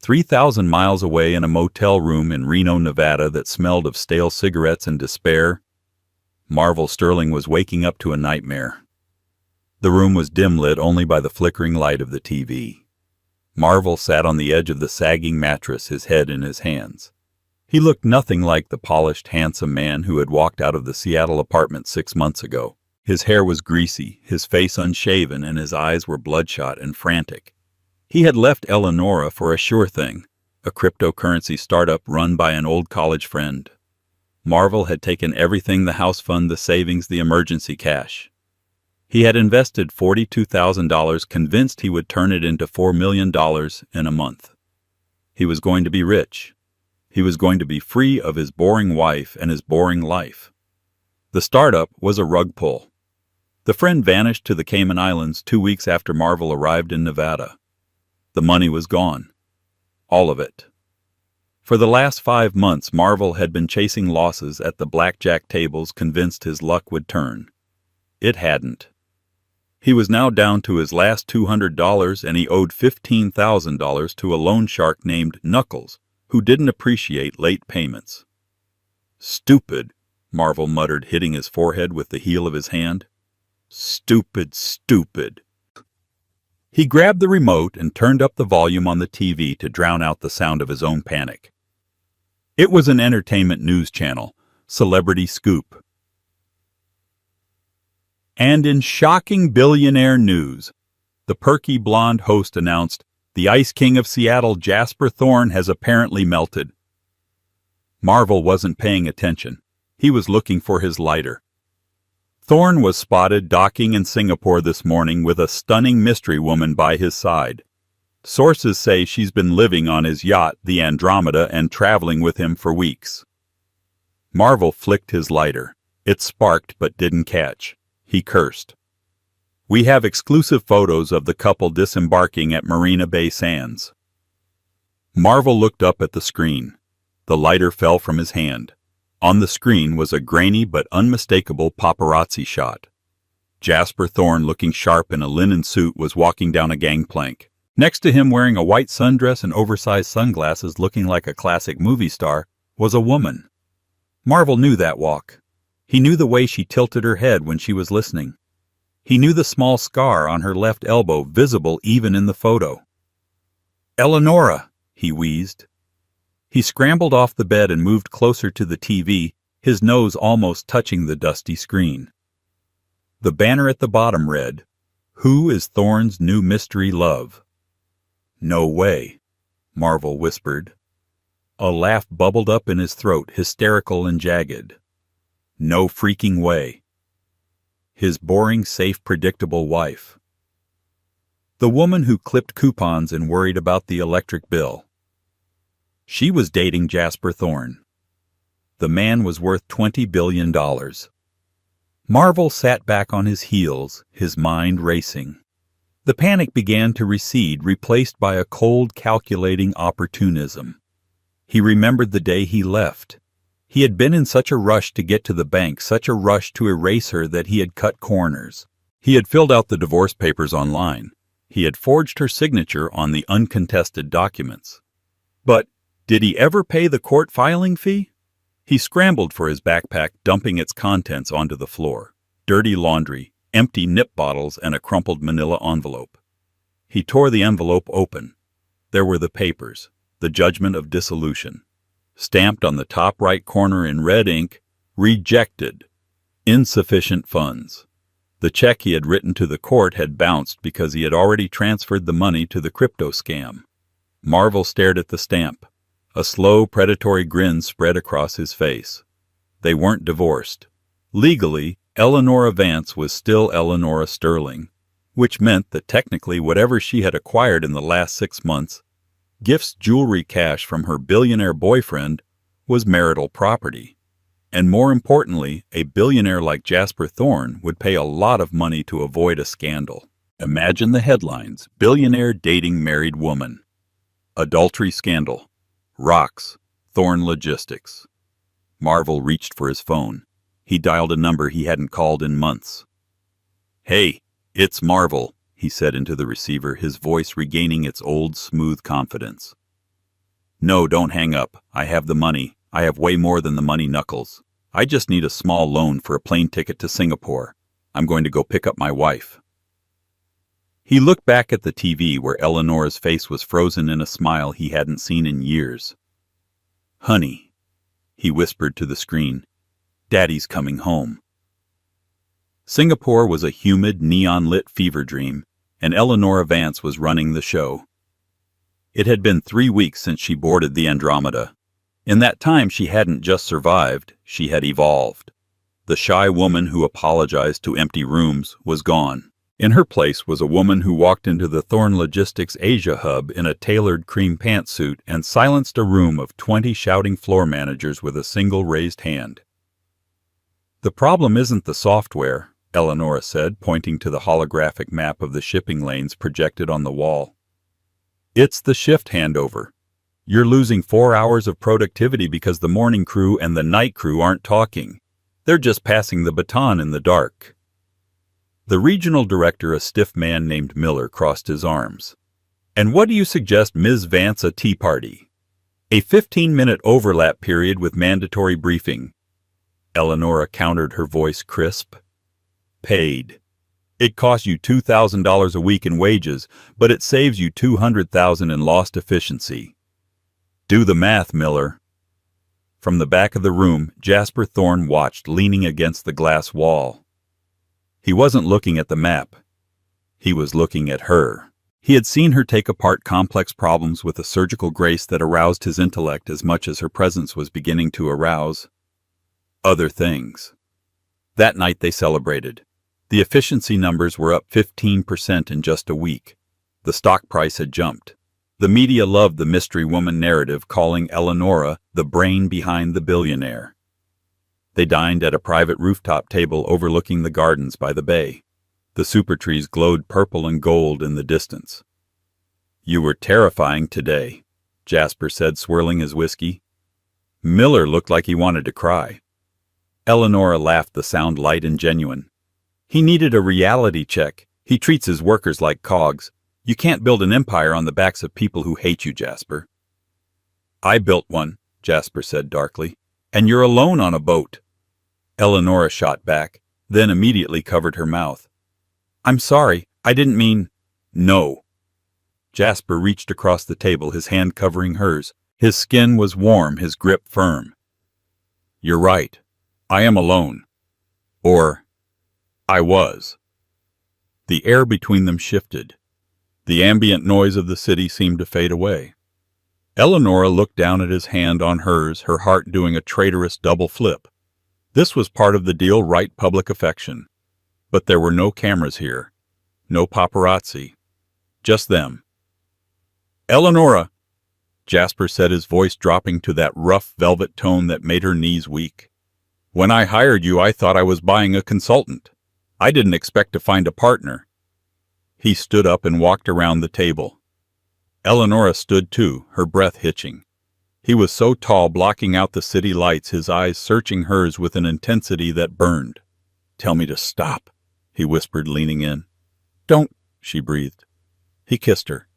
B: 3,000 miles away, in a motel room in Reno, Nevada that smelled of stale cigarettes and despair, Marvel Sterling was waking up to a nightmare. The room was dim-lit only by the flickering light of the TV. Marvel sat on the edge of the sagging mattress, his head in his hands. He looked nothing like the polished, handsome man who had walked out of the Seattle apartment 6 months ago. His hair was greasy, his face unshaven, and his eyes were bloodshot and frantic. He had left Eleonora for a sure thing, a cryptocurrency startup run by an old college friend. Marvel had taken everything: the house fund, the savings, the emergency cash. He had invested $42,000, convinced he would turn it into $4 million in a month. He was going to be rich. He was going to be free of his boring wife and his boring life. The startup was a rug pull. The friend vanished to the Cayman Islands 2 weeks after Marvel arrived in Nevada. The money was gone. All of it. For the last 5 months, Marvel had been chasing losses at the blackjack tables, convinced his luck would turn. It hadn't. He was now down to his last $200, and he owed $15,000 to a loan shark named Knuckles, who didn't appreciate late payments. Stupid, Marvel muttered, hitting his forehead with the heel of his hand. Stupid, stupid. He grabbed the remote and turned up the volume on the TV to drown out the sound of his own panic. It was an entertainment news channel, Celebrity Scoop. And in shocking billionaire news, the perky blonde host announced, the Ice King of Seattle, Jasper Thorne, has apparently melted. Marvel wasn't paying attention. He was looking for his lighter. Thorne was spotted docking in Singapore this morning with a stunning mystery woman by his side. Sources say she's been living on his yacht, the Andromeda, and traveling with him for weeks. Marvel flicked his lighter. It sparked but didn't catch. He cursed. We have exclusive photos of the couple disembarking at Marina Bay Sands. Marvel looked up at the screen. The lighter fell from his hand. On the screen was a grainy but unmistakable paparazzi shot. Jasper Thorne, looking sharp in a linen suit, was walking down a gangplank. Next to him, wearing a white sundress and oversized sunglasses, looking like a classic movie star, was a woman. Marvel knew that walk. He knew the way she tilted her head when she was listening. He knew the small scar on her left elbow, visible even in the photo. "Eleonora," he wheezed. He scrambled off the bed and moved closer to the TV, his nose almost touching the dusty screen. The banner at the bottom read, Who is Thorne's new mystery love? No way, Marvel whispered. A laugh bubbled up in his throat, hysterical and jagged. No freaking way. His boring, safe, predictable wife. The woman who clipped coupons and worried about the electric bill. She was dating Jasper Thorne. The man was worth $20 billion. Marvel sat back on his heels, his mind racing. The panic began to recede, replaced by a cold, calculating opportunism. He remembered the day he left. He had been in such a rush to get to the bank, such a rush to erase her that he had cut corners. He had filled out the divorce papers online. He had forged her signature on the uncontested documents. But did he ever pay the court filing fee? He scrambled for his backpack, dumping its contents onto the floor. Dirty laundry, empty nip bottles, and a crumpled manila envelope. He tore the envelope open. There were the papers, the judgment of dissolution. Stamped on the top right corner in red ink, rejected. Insufficient funds. The check he had written to the court had bounced because he had already transferred the money to the crypto scam. Marvel stared at the stamp. A slow, predatory grin spread across his face. They weren't divorced. Legally, Eleanora Vance was still Eleanora Sterling, which meant that technically whatever she had acquired in the last 6 months, gifts, jewelry, cash from her billionaire boyfriend, was marital property. And more importantly, a billionaire like Jasper Thorne would pay a lot of money to avoid a scandal. Imagine the headlines: billionaire dating married woman. Adultery scandal. Rocks. Thorne Logistics. Marvel reached for his phone. He dialed a number he hadn't called in months. "Hey, it's Marvel," he said into the receiver, his voice regaining its old, smooth confidence. "No, don't hang up. I have the money. I have way more than the money, Knuckles. I just need a small loan for a plane ticket to Singapore. I'm going to go pick up my wife." He looked back at the TV where Eleanora's face was frozen in a smile he hadn't seen in years. "Honey," he whispered to the screen, "Daddy's coming home." Singapore was a humid, neon-lit fever dream, and Eleanora Vance was running the show. It had been 3 weeks since she boarded the Andromeda. In that time, she hadn't just survived, she had evolved. The shy woman who apologized to empty rooms was gone. In her place was a woman who walked into the Thorne Logistics Asia hub in a tailored cream pantsuit and silenced a room of 20 shouting floor managers with a single raised hand. "The problem isn't the software," Eleanora said, pointing to the holographic map of the shipping lanes projected on the wall. "It's the shift handover. You're losing 4 hours of productivity because the morning crew and the night crew aren't talking. They're just passing the baton in the dark." The regional director, a stiff man named Miller, crossed his arms. "And what do you suggest Ms. Vance a tea party? A 15-minute overlap period with mandatory briefing." Eleanora countered, her voice crisp. "Paid. It costs you $2,000 a week in wages, but it saves you $200,000 in lost efficiency. Do the math, Miller." From the back of the room, Jasper Thorne watched, leaning against the glass wall. He wasn't looking at the map. He was looking at her. He had seen her take apart complex problems with a surgical grace that aroused his intellect as much as her presence was beginning to arouse other things. That night they celebrated. The efficiency numbers were up 15% in just a week. The stock price had jumped. The media loved the mystery woman narrative, calling Eleanora the brain behind the billionaire. They dined at a private rooftop table overlooking the gardens by the bay. The super trees glowed purple and gold in the distance. "You were terrifying today," Jasper said, swirling his whiskey. Miller looked like he wanted to cry. Eleanora laughed, the sound light and genuine. "He needed a reality check. He treats his workers like cogs. You can't build an empire on the backs of people who hate you, Jasper." "I built one," Jasper said darkly. "And you're alone on a boat." Eleanora shot back, then immediately covered her mouth. "I'm sorry, I didn't mean—" "No." Jasper reached across the table, his hand covering hers. His skin was warm, his grip firm. "You're right. I am alone. Or, I was." The air between them shifted. The ambient noise of the city seemed to fade away. Eleonora looked down at his hand on hers, her heart doing a traitorous double flip. This was part of the deal, right? Public affection. But there were no cameras here. No paparazzi. Just them. "Eleonora," Jasper said, his voice dropping to that rough velvet tone that made her knees weak. "When I hired you, I thought I was buying a consultant. I didn't expect to find a partner." He stood up and walked around the table. Eleonora stood too, her breath hitching. He was so tall, blocking out the city lights, his eyes searching hers with an intensity that burned. "Tell me to stop," he whispered, leaning in. "Don't," she breathed. He kissed her.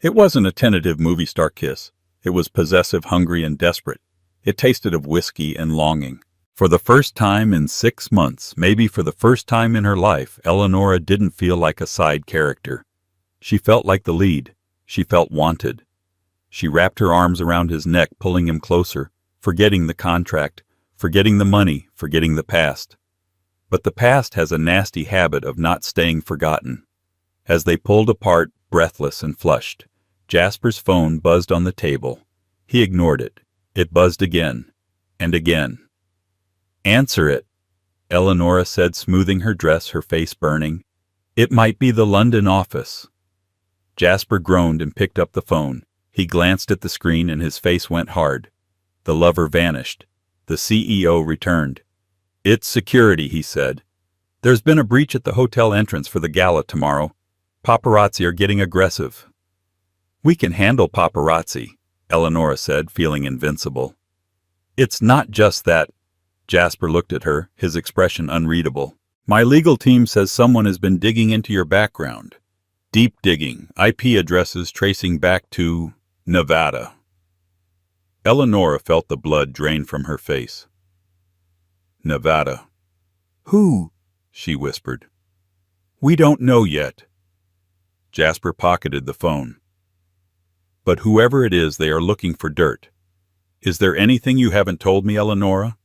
B: It wasn't a tentative movie star kiss. It was possessive, hungry, and desperate. It tasted of whiskey and longing. For the first time in 6 months, maybe for the first time in her life, Eleonora didn't feel like a side character. She felt like the lead. She felt wanted. She wrapped her arms around his neck, pulling him closer, forgetting the contract, forgetting the money, forgetting the past. But the past has a nasty habit of not staying forgotten. As they pulled apart, breathless and flushed, Jasper's phone buzzed on the table. He ignored it. It buzzed again and again. "Answer it," Eleonora said, smoothing her dress, her face burning. "It might be the London office." Jasper groaned and picked up the phone. He glanced at the screen and his face went hard. The lover vanished. The CEO returned. "It's security," he said. "There's been a breach at the hotel entrance for the gala tomorrow. Paparazzi are getting aggressive." "We can handle paparazzi," Eleonora said, feeling invincible. "It's not just that." Jasper looked at her, his expression unreadable. "My legal team says someone has been digging into your background. Deep digging, IP addresses tracing back to Nevada." Eleonora felt the blood drain from her face. "Nevada. Who?" she whispered. "We don't know yet." Jasper pocketed the phone. "But whoever it is, they are looking for dirt. Is there anything you haven't told me, Eleonora?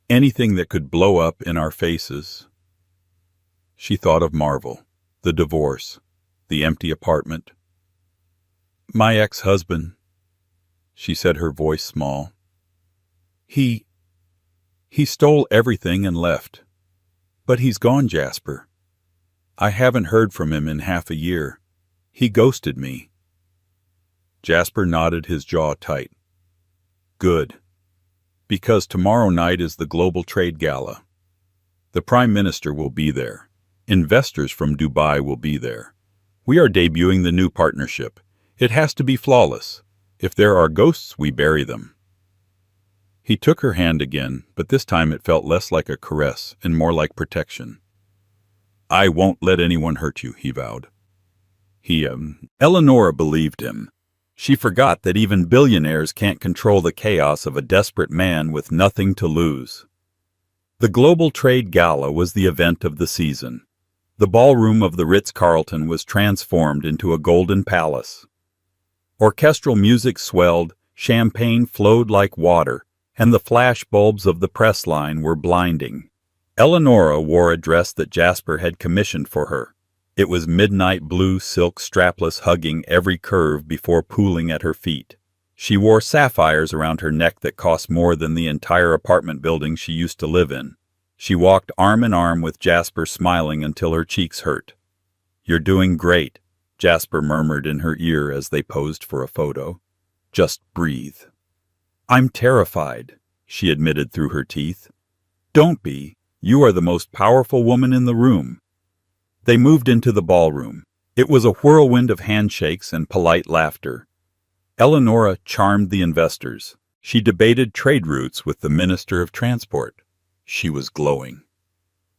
B: Anything that could blow up in our faces?" She thought of Marvel, the divorce, the empty apartment. "My ex-husband," she said, her voice small. He stole everything and left. But he's gone, Jasper. I haven't heard from him in half a year. He ghosted me." Jasper nodded, his jaw tight. "Good. Because tomorrow night is the Global Trade Gala. The Prime Minister will be there. Investors from Dubai will be there. We are debuting the new partnership. It has to be flawless. If there are ghosts, we bury them." He took her hand again, but this time it felt less like a caress and more like protection. "I won't let anyone hurt you," he vowed. Eleonora believed him. She forgot that even billionaires can't control the chaos of a desperate man with nothing to lose. The Global Trade Gala was the event of the season. The ballroom of the Ritz-Carlton was transformed into a golden palace. Orchestral music swelled, champagne flowed like water, and the flash bulbs of the press line were blinding. Eleonora wore a dress that Jasper had commissioned for her. It was midnight blue silk, strapless, hugging every curve before pooling at her feet. She wore sapphires around her neck that cost more than the entire apartment building she used to live in. She walked arm in arm with Jasper, smiling until her cheeks hurt. "You're doing great," Jasper murmured in her ear as they posed for a photo. "Just breathe." "I'm terrified," she admitted through her teeth. "Don't be. You are the most powerful woman in the room." They moved into the ballroom. It was a whirlwind of handshakes and polite laughter. Eleonora charmed the investors. She debated trade routes with the Minister of Transport. She was glowing.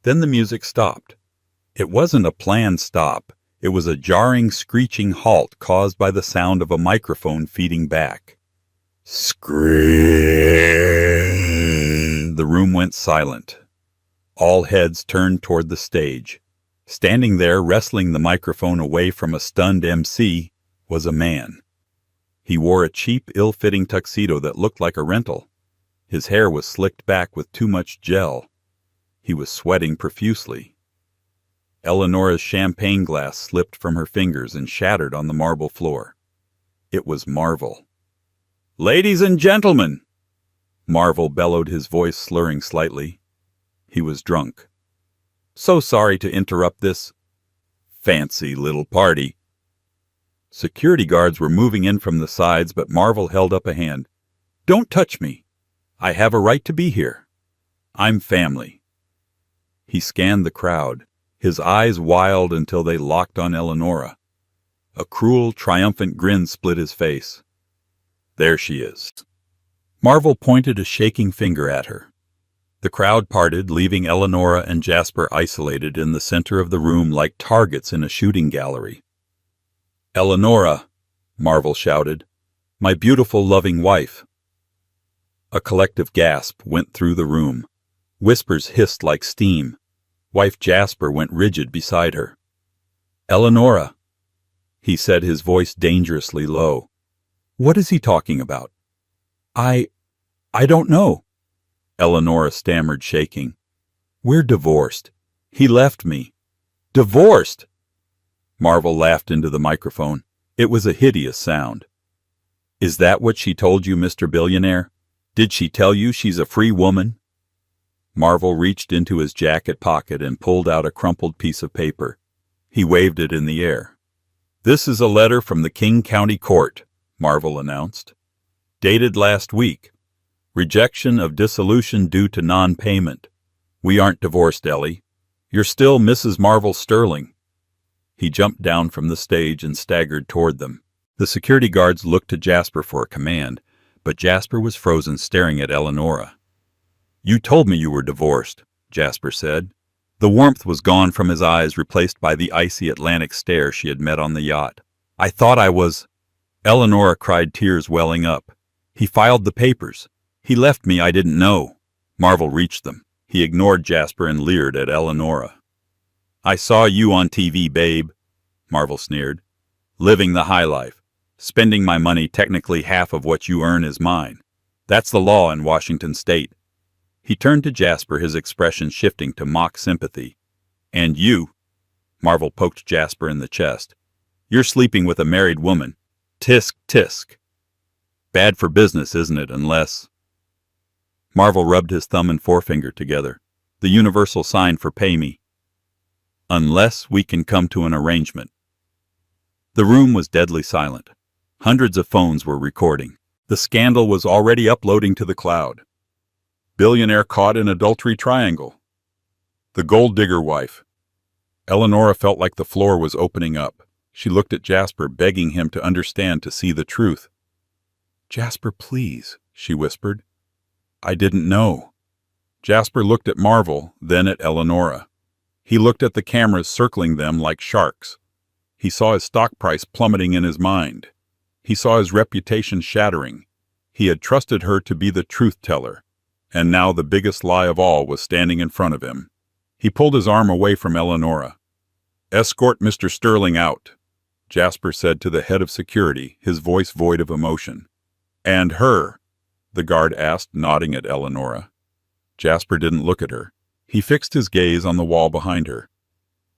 B: Then the music stopped. It wasn't a planned stop. It was a jarring, screeching halt caused by the sound of a microphone feeding back. Scream! The room went silent. All heads turned toward the stage. Standing there, wrestling the microphone away from a stunned MC, was a man. He wore a cheap, ill-fitting tuxedo that looked like a rental. His hair was slicked back with too much gel. He was sweating profusely. Eleonora's champagne glass slipped from her fingers and shattered on the marble floor. It was Marvel. "Ladies and gentlemen!" Marvel bellowed, his voice slurring slightly. He was drunk. "So sorry to interrupt this fancy little party." Security guards were moving in from the sides, but Marvel held up a hand. "Don't touch me. I have a right to be here. I'm family." He scanned the crowd, his eyes wild until they locked on Eleonora. A cruel, triumphant grin split his face. "There she is." Marvel pointed a shaking finger at her. The crowd parted, leaving Eleonora and Jasper isolated in the center of the room like targets in a shooting gallery. "Eleonora," Marvel shouted, "my beautiful, loving wife." A collective gasp went through the room. Whispers hissed like steam. Wife Jasper went rigid beside her. "Eleonora," he said, his voice dangerously low. "What is he talking about?" I don't know," Eleonora stammered, shaking. "We're divorced. He left me." "Divorced?" Marvel laughed into the microphone. It was a hideous sound. "Is that what she told you, Mr. Billionaire? Did she tell you she's a free woman?" Marvel reached into his jacket pocket and pulled out a crumpled piece of paper. He waved it in the air. "This is a letter from the King County Court," Marvel announced. "Dated last week. Rejection of dissolution due to non-payment. We aren't divorced, Ellie. You're still Mrs. Marvel Sterling." He jumped down from the stage and staggered toward them. The security guards looked to Jasper for a command, but Jasper was frozen, staring at Eleonora. "You told me you were divorced," Jasper said. The warmth was gone from his eyes, replaced by the icy Atlantic stare she had met on the yacht. "I thought I was—" Eleonora cried, tears welling up. "He filed the papers. He left me. I didn't know." Marvel reached them. He ignored Jasper and leered at Eleonora. "I saw you on TV, babe," Marvel sneered. "Living the high life. Spending my money. Technically half of what you earn is mine. That's the law in Washington State." He turned to Jasper, his expression shifting to mock sympathy. "And you," Marvel poked Jasper in the chest, "you're sleeping with a married woman. Tisk, tisk. Bad for business, isn't it, unless—" Marvel rubbed his thumb and forefinger together, the universal sign for pay me. "Unless we can come to an arrangement." The room was deadly silent. Hundreds of phones were recording. The scandal was already uploading to the cloud. Billionaire caught in adultery triangle. The gold digger wife. Eleonora felt like the floor was opening up. She looked at Jasper, begging him to understand, to see the truth. "Jasper, please," she whispered. "I didn't know." Jasper looked at Marvel, then at Eleonora. He looked at the cameras circling them like sharks. He saw his stock price plummeting in his mind. He saw his reputation shattering. He had trusted her to be the truth teller, and now the biggest lie of all was standing in front of him. He pulled his arm away from Eleonora. "Escort Mr. Sterling out," Jasper said to the head of security, his voice void of emotion. "And her?" the guard asked, nodding at Eleonora. Jasper didn't look at her. He fixed his gaze on the wall behind her.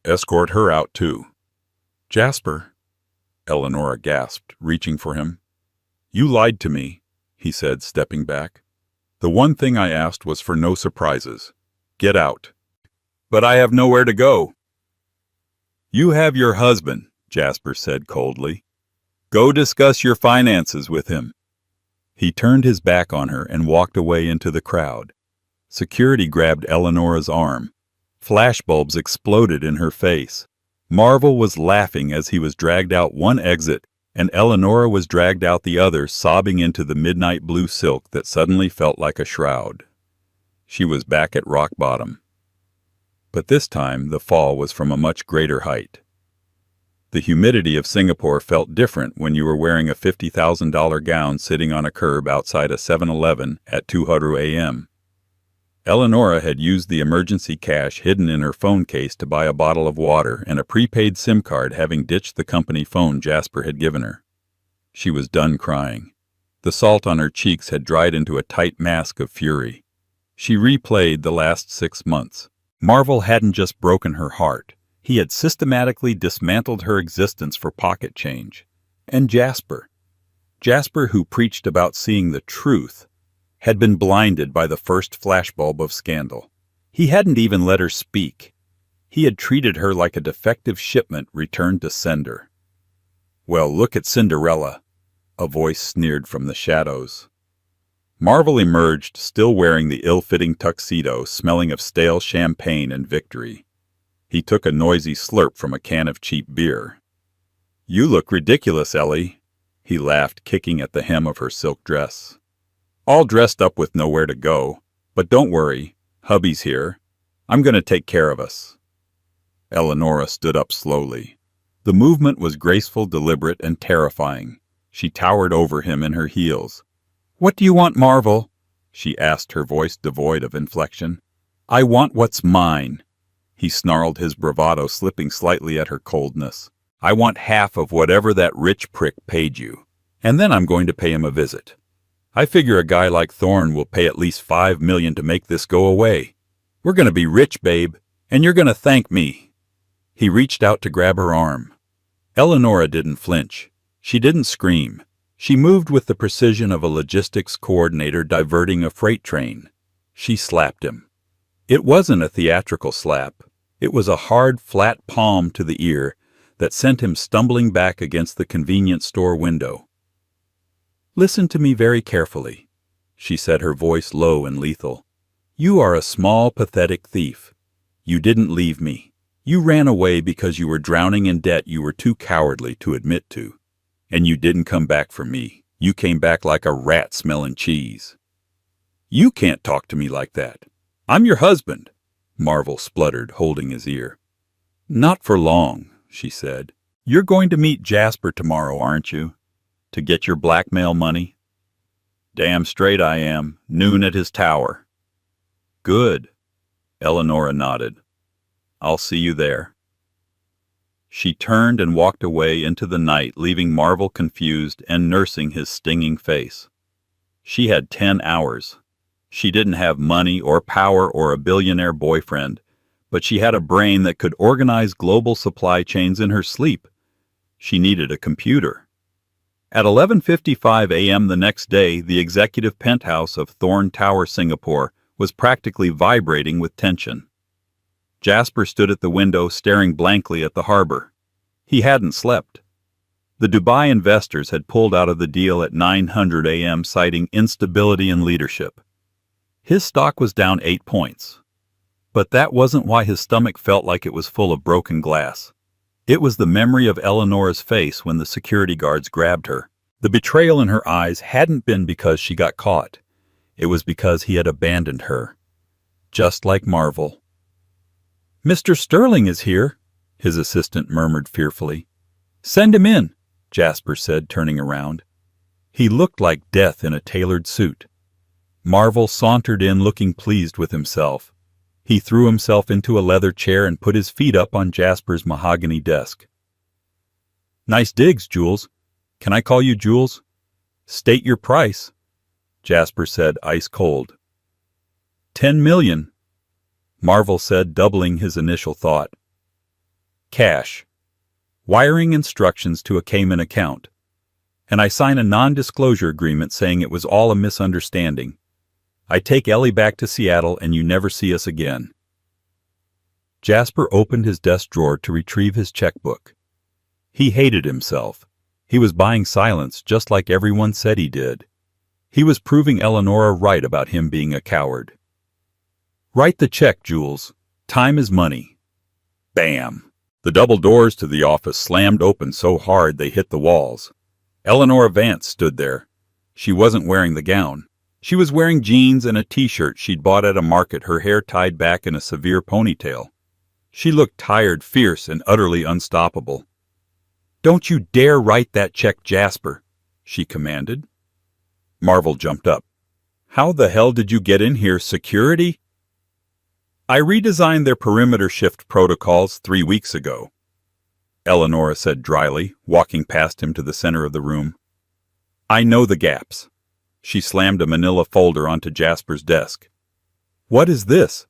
B: "Escort her out, too." "Jasper," Eleonora gasped, reaching for him. "You lied to me," he said, stepping back. "The one thing I asked was for no surprises. Get out." "But I have nowhere to go." "You have your husband," Jasper said coldly. "Go discuss your finances with him." He turned his back on her and walked away into the crowd. Security grabbed Eleonora's arm. Flashbulbs exploded in her face. Marvel was laughing as he was dragged out one exit, and Eleonora was dragged out the other, sobbing into the midnight blue silk that suddenly felt like a shroud. She was back at rock bottom. But this time the fall was from a much greater height. The humidity of Singapore felt different when you were wearing a $50,000 gown sitting on a curb outside a 7-Eleven at 2:00 a.m. Eleonora had used the emergency cash hidden in her phone case to buy a bottle of water and a prepaid SIM card, having ditched the company phone Jasper had given her. She was done crying. The salt on her cheeks had dried into a tight mask of fury. She replayed the last 6 months. Marvel hadn't just broken her heart. He had systematically dismantled her existence for pocket change. And Jasper, who preached about seeing the truth, had been blinded by the first flashbulb of scandal. He hadn't even let her speak. He had treated her like a defective shipment returned to sender. "Well, look at Cinderella," a voice sneered from the shadows. Marvel emerged, still wearing the ill-fitting tuxedo, smelling of stale champagne and victory. He took a noisy slurp from a can of cheap beer. "You look ridiculous, Ellie," he laughed, kicking at the hem of her silk dress. "All dressed up with nowhere to go. But don't worry, hubby's here. I'm going to take care of us." Eleonora stood up slowly. The movement was graceful, deliberate, and terrifying. She towered over him in her heels. "What do you want, Marvel?" she asked, her voice devoid of inflection. "I want what's mine," he snarled, his bravado slipping slightly at her coldness. "I want half of whatever that rich prick paid you. And then I'm going to pay him a visit. I figure a guy like Thorne will pay at least $5 million to make this go away. We're going to be rich, babe, and you're going to thank me." He reached out to grab her arm. Eleonora didn't flinch. She didn't scream. She moved with the precision of a logistics coordinator diverting a freight train. She slapped him. It wasn't a theatrical slap. It was a hard, flat palm to the ear that sent him stumbling back against the convenience store window. "Listen to me very carefully," she said, her voice low and lethal. "You are a small, pathetic thief. You didn't leave me. You ran away because you were drowning in debt you were too cowardly to admit to. And you didn't come back for me. You came back like a rat smelling cheese." "You can't talk to me like that. I'm your husband," Marvel spluttered, holding his ear. "Not for long," she said. "You're going to meet Jasper tomorrow, aren't you? To get your blackmail money?" "Damn straight I am. Noon at his tower." "Good." Eleonora nodded. "I'll see you there." She turned and walked away into the night, leaving Marvel confused and nursing his stinging face. She had 10 hours. She didn't have money or power or a billionaire boyfriend, but she had a brain that could organize global supply chains in her sleep. She needed a computer. At 11:55 a.m. the next day, the executive penthouse of Thorne Tower, Singapore, was practically vibrating with tension. Jasper stood at the window, staring blankly at the harbor. He hadn't slept. The Dubai investors had pulled out of the deal at 9:00 a.m., citing instability in leadership. His stock was down 8 points. But that wasn't why his stomach felt like it was full of broken glass. It was the memory of Eleonora's face when the security guards grabbed her. The betrayal in her eyes hadn't been because she got caught. It was because he had abandoned her. Just like Marvel. "Mr. Sterling is here," his assistant murmured fearfully. "Send him in," Jasper said, turning around. He looked like death in a tailored suit. Marvel sauntered in, looking pleased with himself. He threw himself into a leather chair and put his feet up on Jasper's mahogany desk. "Nice digs, Jules. Can I call you Jules?" "State your price," Jasper said, ice cold. $10 million. Marvel said, doubling his initial thought. "Cash. Wiring instructions to a Cayman account. And I sign a non-disclosure agreement saying it was all a misunderstanding. I take Ellie back to Seattle and you never see us again." Jasper opened his desk drawer to retrieve his checkbook. He hated himself. He was buying silence just like everyone said he did. He was proving Eleonora right about him being a coward. "Write the check, Jules. Time is money." Bam! The double doors to the office slammed open so hard they hit the walls. Eleanor Vance stood there. She wasn't wearing the gown. She was wearing jeans and a t-shirt she'd bought at a market, her hair tied back in a severe ponytail. She looked tired, fierce, and utterly unstoppable. "Don't you dare write that check, Jasper," she commanded. Marvel jumped up. "How the hell did you get in here, security?" "I redesigned their perimeter shift protocols 3 weeks ago," Eleonora said dryly, walking past him to the center of the room. "I know the gaps." She slammed a manila folder onto Jasper's desk. "What is this?"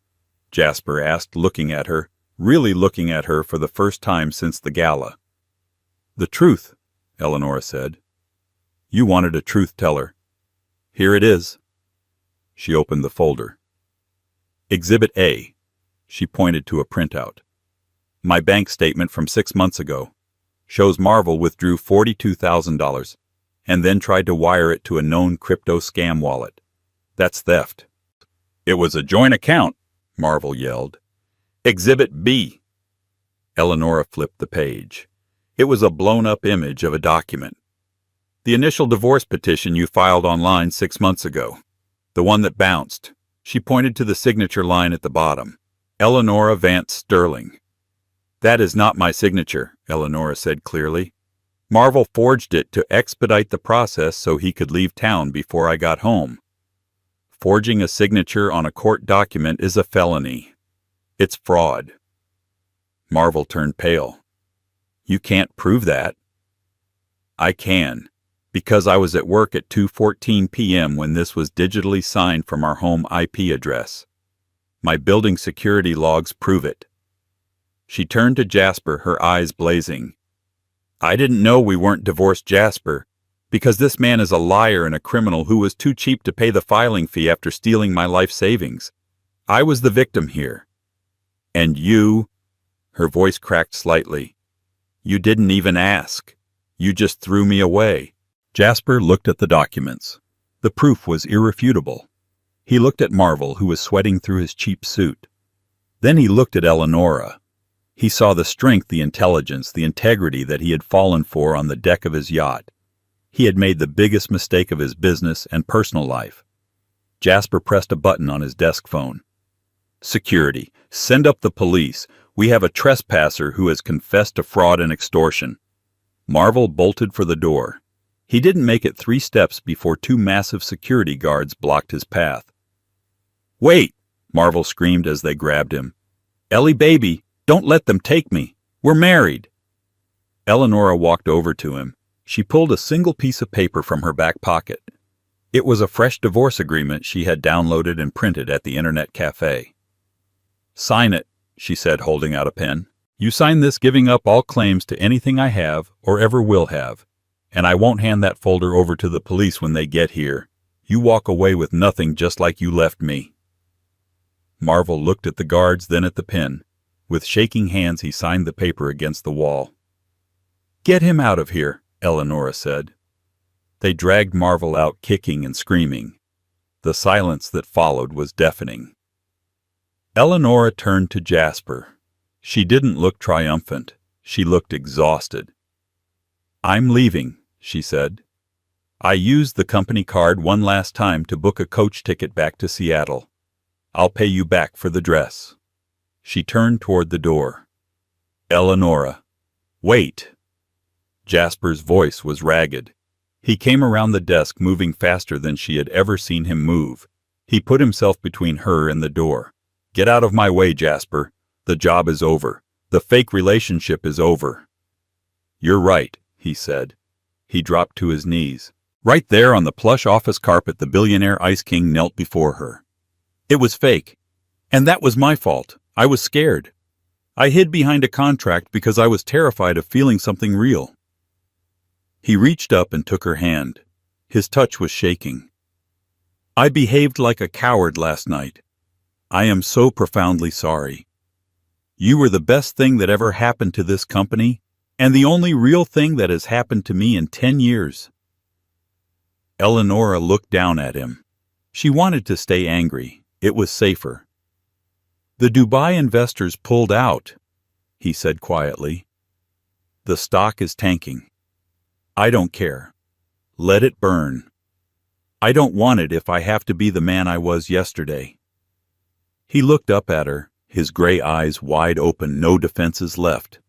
B: Jasper asked, looking at her. really looking at her for the first time since the gala. "The truth," Eleanor said. "You wanted a truth teller. Here it is." She opened the folder. Exhibit A. She pointed to a printout. "My bank statement from 6 months ago. Shows Marvel withdrew $42,000 and then tried to wire it to a known crypto scam wallet. That's theft." "It was a joint account," Marvel yelled. "Exhibit B." Eleanor flipped the page. It was a blown-up image of a document. "The initial divorce petition you filed online 6 months ago. The one that bounced." She pointed to the signature line at the bottom. "Eleanor Vance Sterling." "That is not my signature," Eleanor said clearly. "Marvel forged it to expedite the process so he could leave town before I got home. Forging a signature on a court document is a felony. It's fraud." Marvel turned pale. "You can't prove that." "I can, because I was at work at 2:14 p.m. when this was digitally signed from our home IP address. My building security logs prove it." She turned to Jasper, her eyes blazing. "I didn't know we weren't divorced, Jasper, because this man is a liar and a criminal who was too cheap to pay the filing fee after stealing my life savings. I was the victim here. And you," her voice cracked slightly, "you didn't even ask. You just threw me away." Jasper looked at the documents. The proof was irrefutable. He looked at Marvel, who was sweating through his cheap suit. Then he looked at Eleanor. He saw the strength, the intelligence, the integrity that he had fallen for on the deck of his yacht. He had made the biggest mistake of his business and personal life. Jasper pressed a button on his desk phone. "Security, send up the police. We have a trespasser who has confessed to fraud and extortion." Marvel bolted for the door. He didn't make it 3 steps before 2 massive security guards blocked his path. "Wait!" Marvel screamed as they grabbed him. "Ellie, baby, don't let them take me. We're married." Eleanor walked over to him. She pulled a single piece of paper from her back pocket. It was a fresh divorce agreement she had downloaded and printed at the internet cafe. "Sign it," she said, holding out a pen. "You sign this giving up all claims to anything I have or ever will have, and I won't hand that folder over to the police when they get here. You walk away with nothing just like you left me." Marvel looked at the guards, then at the pen. With shaking hands, he signed the paper against the wall. "Get him out of here," Eleanor said. They dragged Marvel out, kicking and screaming. The silence that followed was deafening. Eleanor turned to Jasper. She didn't look triumphant. She looked exhausted. "I'm leaving," she said. "I used the company card one last time to book a coach ticket back to Seattle. I'll pay you back for the dress." She turned toward the door. "Eleanor, wait." Jasper's voice was ragged. He came around the desk, moving faster than she had ever seen him move. He put himself between her and the door. "Get out of my way, Jasper. The job is over. The fake relationship is over." "You're right," he said. He dropped to his knees. Right there on the plush office carpet, the billionaire Ice King knelt before her. "It was fake. And that was my fault. I was scared. I hid behind a contract because I was terrified of feeling something real." He reached up and took her hand. His touch was shaking. "I behaved like a coward last night. I am so profoundly sorry. You were the best thing that ever happened to this company, and the only real thing that has happened to me in 10 years. Eleanor looked down at him. She wanted to stay angry. It was safer. "The Dubai investors pulled out," he said quietly. "The stock is tanking. I don't care. Let it burn. I don't want it if I have to be the man I was yesterday." He looked up at her, his gray eyes wide open, no defenses left.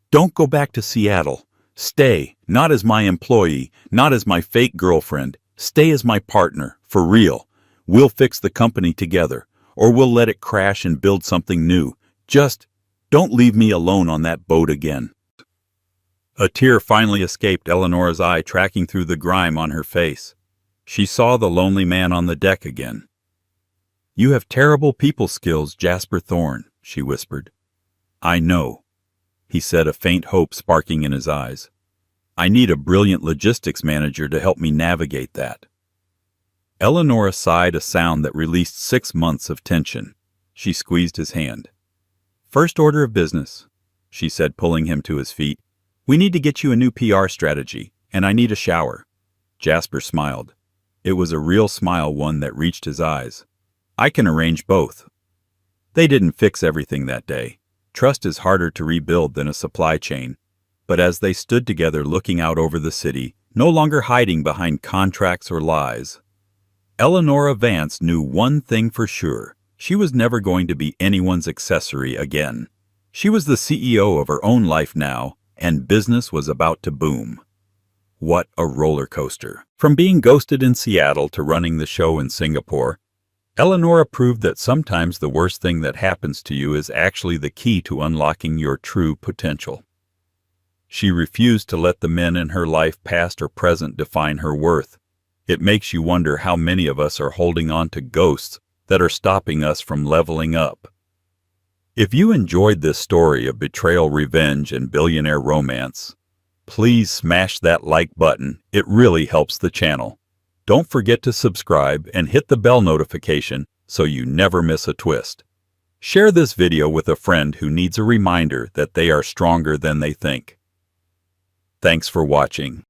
B: "Don't go back to Seattle. Stay, not as my employee, not as my fake girlfriend. Stay as my partner, for real. We'll fix the company together, or we'll let it crash and build something new. Just don't leave me alone on that boat again." A tear finally escaped Eleanor's eye, tracking through the grime on her face. She saw the lonely man on the deck again. "You have terrible people skills, Jasper Thorne," she whispered. I know, he said, a faint hope sparking in his eyes. I need a brilliant logistics manager to help me navigate that. Eleonora sighed, a sound that released 6 months of tension. She squeezed his hand. First order of business, she said, pulling him to his feet. We need to get you a new PR strategy, and I need a shower. Jasper smiled. It was a real smile, one that reached his eyes. I can arrange both. They didn't fix everything that day. Trust is harder to rebuild than a supply chain. But as they stood together looking out over the city, no longer hiding behind contracts or lies, Eleonora Vance knew one thing for sure. She was never going to be anyone's accessory again. She was the CEO of her own life now, and business was about to boom. What a roller coaster. From being ghosted in Seattle to running the show in Singapore, Eleonora proved that sometimes the worst thing that happens to you is actually the key to unlocking your true potential. She refused to let the men in her life, past or present, define her worth. It makes you wonder how many of us are holding on to ghosts that are stopping us from leveling up. If you enjoyed this story of betrayal, revenge, and billionaire romance, please smash that like button. It really helps the channel. Don't forget to subscribe and hit the bell notification so you never miss a twist. Share this video with a friend who needs a reminder that they are stronger than they think. Thanks for watching.